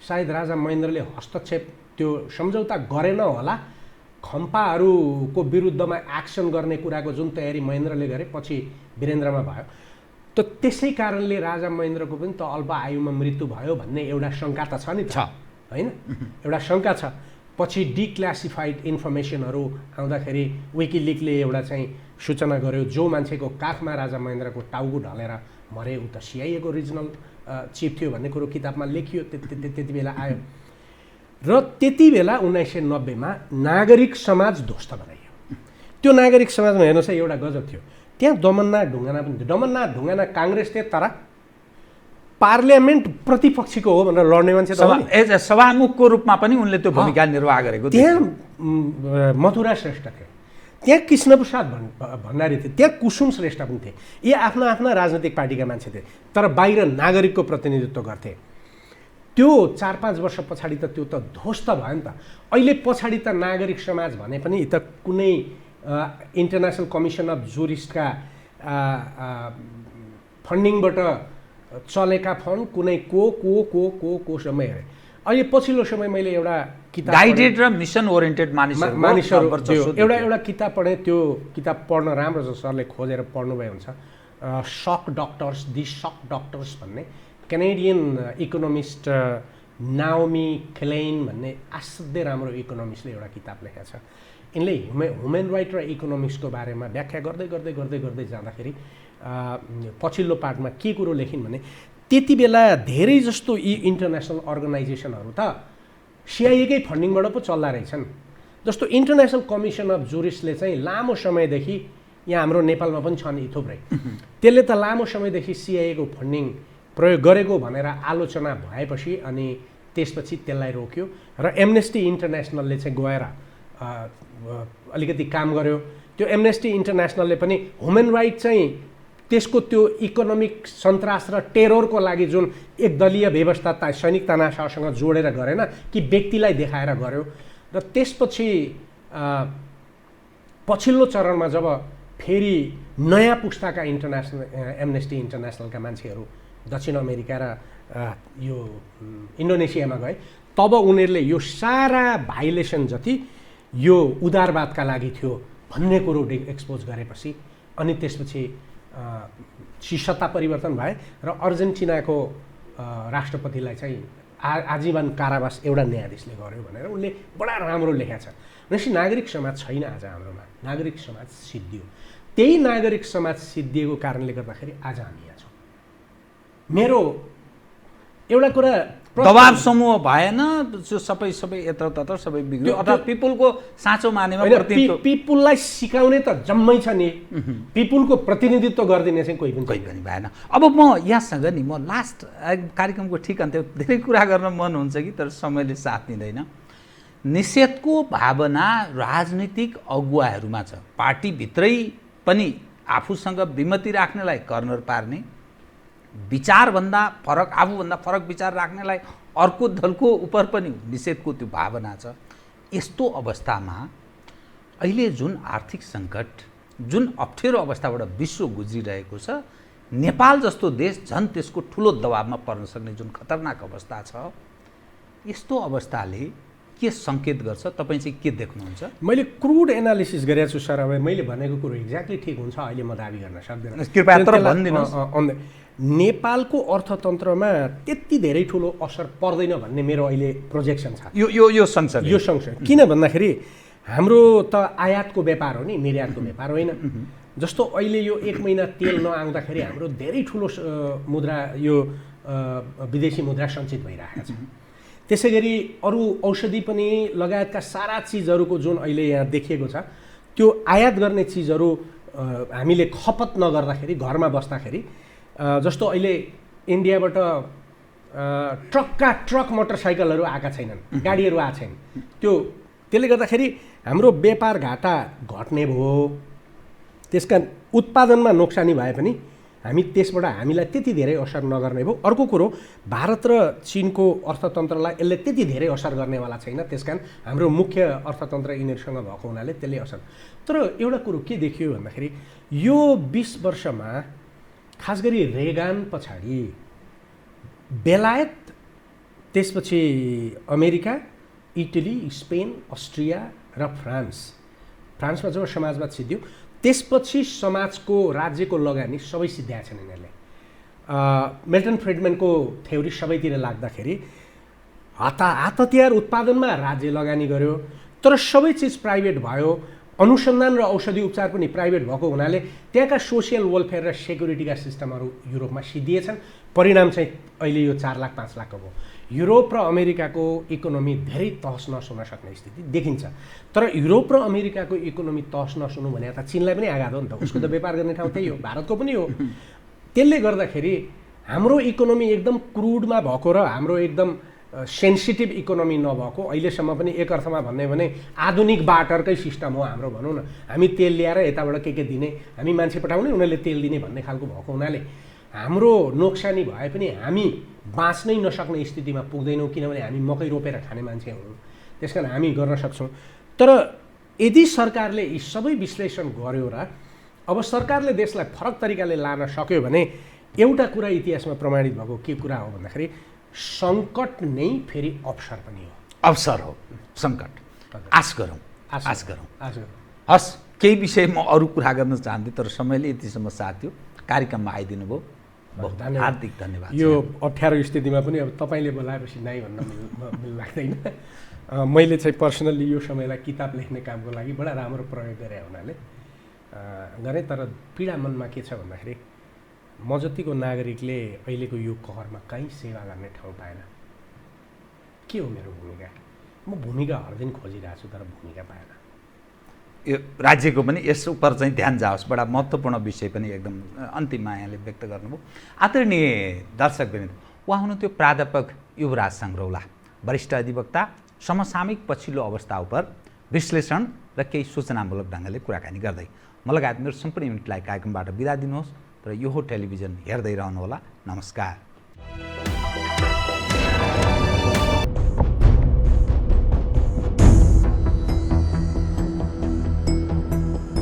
सायद राजा महेन्द्रले हस्तक्षेप, त्यो सम्झौता गरेन होला। खम्पाहरूको विरुद्धमा एक्सन गर्ने कुराको जुन तयारी महेन्द्रले गरे पछि वीरेन्द्रमा भयो, त त्यसै कारणले राजा महेन्द्रको पनि त अल्प आयुमा मृत्यु भयो भन्ने एउटा शङ्का त छ नि त, होइन? एउटा शङ्का छ। पछि डिक्लासिफाइड इन्फर्मेसनहरू आउँदाखेरि विकिलिकले एउटा चाहिँ सूचना गर्यो, जो मान्छेको काखमा राजा महेन्द्रको टाउको ढलेर मरे ऊ त सिआइएको रिजनल चिफ थियो भन्ने कुरो किताबमा लेखियो, त्यति बेला आयो। र त्यति बेला 1990 मा नागरिक समाज ध्वस्त बनाइयो। त्यो नागरिक समाजमा हेर्नुहोस् है, एउटा गजब थियो, त्यहाँ दमननाथ ढुङ्गाना पनि थियो। दमननाथ ढुङ्गाना काङ्ग्रेस थियो, तर पार्लियामेन्ट प्रतिपक्षीको हो भनेर लड्ने मान्छे त एज अ सभामुखको रूपमा पनि उनले त्यो भूमिका निर्वाह गरेको। त्यहाँ मथुरा श्रेष्ठ थियो, त्यहाँ कृष्णप्रसाद भण्डारी थियो, त्यहाँ कुसुम श्रेष्ठ पनि थिए। यी आफ्ना आफ्ना राजनैतिक पार्टीका मान्छे थिए, तर बाहिर नागरिकको प्रतिनिधित्व गर्थे। त्यो 4-5 वर्ष पछाडि त त्यो त ध्वस्त भयो नि त। अहिले पछाडि त नागरिक समाज भने पनि त कुनै इन्टरनेसनल कमिसन अफ जुरिस्टका फन्डिङबाट चलेका फन्ड कुनै कोसम्म हेरेँ। अहिले पछिल्लो समय मैले एउटा किताब गाइडेड र मिसन ओरिएन्टेड मानिसहरू एउटा किताब पढेँ। त्यो किताब पढ्न राम्रो छ, सरले खोजेर पढ्नुभयो हुन्छ। सक डक्टर्स भन्ने क्यानेडियन इकोनोमिस्ट नाओमी क्लेन भन्ने असाध्यै राम्रो इकोनोमिस्टले एउटा किताब लेखेको छ। यिनले ह्युमन राइट र इकोनोमिक्सको बारेमा व्याख्या गर्दै जाँदाखेरि पछिल्लो पार्टमा के कुरो लेखिन् भने त्यति बेला धेरै जस्तो यी इन्टरनेसनल अर्गनाइजेसनहरू त सिआइएकै फन्डिङबाट पो चल्दा रहेछन्। जस्तो इन्टरनेसनल कमिसन अफ जुरिस्टले चाहिँ लामो समयदेखि, यहाँ हाम्रो नेपालमा पनि छन् यी थुप्रै, त्यसले त लामो समयदेखि सिआइएको फन्डिङ प्रयोग गरेको भनेर आलोचना भएपछि अनि त्यसपछि त्यसलाई रोक्यो र एमनेस्टी इन्टरनेसनलले चाहिँ गएर अलिकति काम गर्यो। त्यो एमनेस्टी इन्टरनेसनलले पनि ह्युमन राइट चाहिँ त्यसको त्यो इकोनोमिक सन्तास र टेरोरको लागि जुन एकदलीय व्यवस्था सैनिक तानाशाहसँग जोडेर गरेन कि व्यक्तिलाई देखाएर गर्यो। र त्यसपछि पछिल्लो चरणमा जब फेरि नयाँ पुस्ताका एमनेस्टी इन्टरनेसनलका मान्छेहरू दक्षिण अमेरिका र यो इन्डोनेसियामा गए, तब उनीहरूले यो सारा भाइलेसन जति यो उदारवादका लागि थियो भन्ने कुरो एक्सपोज गरेपछि अनि त्यसपछि सत्ता परिवर्तन भए र अर्जेन्टिनाको राष्ट्रपतिलाई चाहिँ आजीवन कारावास एउटा न्यायाधीशले गर्यो भनेर उनले बडा राम्रो लेखेको छ। भनेपछि नागरिक समाज छैन आज हाम्रोमा, नागरिक समाज सिद्धियो। त्यही नागरिक समाज सिद्धिएको कारणले गर्दाखेरि आज हामी यहाँ छौँ। मेरो एउटा कुरा, दबाब समूह भएन, सबै यत्र सबै बिग्रियो, अथवा पिपुलको साँचो मानेमा पिपुललाई सिकाउने त जम्मै छ नि, पिपुलको प्रतिनिधित्व गरिदिने चाहिँ कोही पनि भएन। अब म यहाँसँग नि म लास्ट कार्यक्रमको ठिक अन्त्य, धेरै कुरा गर्न मन हुन्छ कि तर समयले साथ दिँदैन। निषेधको भावना राजनीतिक अगुवाहरूमा छ, पार्टीभित्रै पनि आफूसँग विमति राख्नेलाई कर्नर पार्ने, विचारभन्दा फरक आफूभन्दा फरक विचार राख्नेलाई अर्को दलको उप पनि निषेधको त्यो भावना छ। यस्तो अवस्थामा अहिले जुन आर्थिक सङ्कट, जुन अप्ठ्यारो अवस्थाबाट विश्व गुज्रिरहेको छ, नेपाल जस्तो देश झन् त्यसको ठुलो दबावमा पर्न सक्ने जुन खतरनाक अवस्था छ, यस्तो अवस्थाले के सङ्केत गर्छ? तपाईँ चाहिँ के देख्नुहुन्छ? मैले क्रुड एनालिसिस गरेको छु सर। अब मैले भनेको कुरो एक्ज्याक्टली ठिक हुन्छ अहिले म दाबी गर्न सक्दिनँ, कृपया तर भनिदिनुहोस्। नेपालको अर्थतन्त्रमा त्यति धेरै ठुलो असर पर्दैन भन्ने मेरो अहिले प्रोजेक्सन छ। यो सँगसँगै किन भन्दाखेरि हाम्रो त आयातको व्यापार हो नि, निर्यातको व्यापार होइन। जस्तो अहिले यो 1 महिना तेल नआउँदाखेरि हाम्रो धेरै ठुलो मुद्रा, यो विदेशी मुद्रा सञ्चित भइरहेको छ। त्यसै गरी अरू औषधि पनि लगायतका सारा चिजहरूको जुन अहिले यहाँ देखिएको छ, त्यो आयात गर्ने चिजहरू हामीले खपत नगर्दाखेरि घरमा बस्दाखेरि, जस्तो अहिले इन्डियाबाट ट्रक मोटरसाइकलहरू आएका छैनन्, गाडीहरू आएको छैन, त्यसले गर्दाखेरि हाम्रो व्यापार घाटा घट्ने भयो। त्यसका उत्पादनमा नोक्सानी भए पनि हामी त्यसबाट हामीलाई त्यति धेरै असर नगर्ने भयो। अर्को कुरो, भारत र चीनको अर्थतन्त्रलाई यसले त्यति धेरै असर गर्नेवाला छैन, त्यसकारण हाम्रो मुख्य अर्थतन्त्र यिनीहरूसँग भएको हुनाले त्यसले असर। तर एउटा कुरो के देखियो भन्दाखेरि यो 20 वर्षमा खास गरी रेगान पछाडि बेलायत, त्यसपछि अमेरिका, इटली, स्पेन, अस्ट्रिया र फ्रान्समा जब समाजवाद सिद्धियो त्यसपछि समाजको राज्यको लगानी सबै सिद्ध्याएको छन् यिनीहरूले। मिल्टन फ्रिडम्यानको थ्योरी सबैतिर लाग्दाखेरि हात हतियार उत्पादनमा राज्य लगानी गर्यो, तर सबै चिज प्राइभेट भयो। अनुसन्धान र औषधि उपचार पनि प्राइभेट भएको हुनाले त्यहाँका सोसियल वेलफेयर र सेक्युरिटीका सिस्टमहरू युरोपमा सिद्धिएछन्। परिणाम चाहिँ अहिले यो 4 लाख 5 लाखको भयो। युरोप र अमेरिकाको इकोनोमी धेरै तहस नहस हुन सक्ने स्थिति देखिन्छ। तर युरोप र अमेरिकाको इकोनोमी तहस नहस हुनु भने त चीनलाई पनि आघात हो नि त, उसको त व्यापार गर्ने ठाउँ त्यही हो, भारतको पनि हो। त्यसले गर्दाखेरि हाम्रो इकोनोमी एकदम क्रुडमा भएको र हाम्रो एकदम सेन्सिटिभ इकोनोमी नभएको, अहिलेसम्म पनि एक अर्थमा भन्ने भने आधुनिक बाटरकै सिस्टम हो हाम्रो भनौँ न। हामी तेल ल्याएर यताबाट के दिने, हामी मान्छे पठाउने उनीहरूले तेल दिने भन्ने खालको भएको हुनाले हाम्रो नोक्सानी भए पनि हामी बाँच्नै नसक्ने स्थितिमा पुग्दैनौँ, किनभने हामी मकै रोपेर खाने मान्छे हौँ। त्यस कारण हामी गर्न सक्छौँ। तर यदि सरकारले यी सबै विश्लेषण गर्यो र अब सरकारले देशलाई फरक तरिकाले लान सक्यो भने एउटा कुरा इतिहासमा प्रमाणित भएको के कुरा हो भन्दाखेरि सङ्कट नै फेरि अवसर पनि हो। अवसर हो, सङ्कट। आश गरौँ। हस्, केही विषय म अरू कुरा गर्न चाहन्थेँ तर समयले यतिसम्म साथ थियो। कार्यक्रममा आइदिनु भयो, बहुत हार्दिक धन्यवाद। यो अप्ठ्यारो स्थितिमा पनि अब तपाईँले बोलाएपछि नाइ भन्न लाग्दैन। मैले चाहिँ पर्सनल्ली यो समयलाई किताब लेख्ने कामको लागि बडा राम्रो प्रयोग गरे हुनाले गरेँ। तर पीडा मनमा के छ भन्दाखेरि म जतिको नागरिकले अहिलेको यो कहरमा कहीँ सेवा गर्ने ठाउँ पाएन। के हो मेरो भूमिका? म भूमिका हर दिन खोजिरहेको छु तर भूमिका पाएन। यो राज्यको पनि यस उप चाहिँ ध्यान जाओस्, बडा महत्त्वपूर्ण विषय पनि एकदम अन्तिममा यहाँले व्यक्त गर्नुभयो। आदरणीय दर्शकवृन्द, उहाँ हुनुहुन्थ्यो प्राध्यापक युवराज सङ्ग्रौला, वरिष्ठ अधिवक्ता, समसामयिक पछिल्लो अवस्था उप विश्लेषण र केही सूचनामूलक ढङ्गले कुराकानी गर्दै म लगायत मेरो सम्पूर्ण युनिटलाई कार्यक्रमबाट बिदा दिनुहोस् र यो टेलिभिजन हेर्दै रहनुहोला। नमस्कार।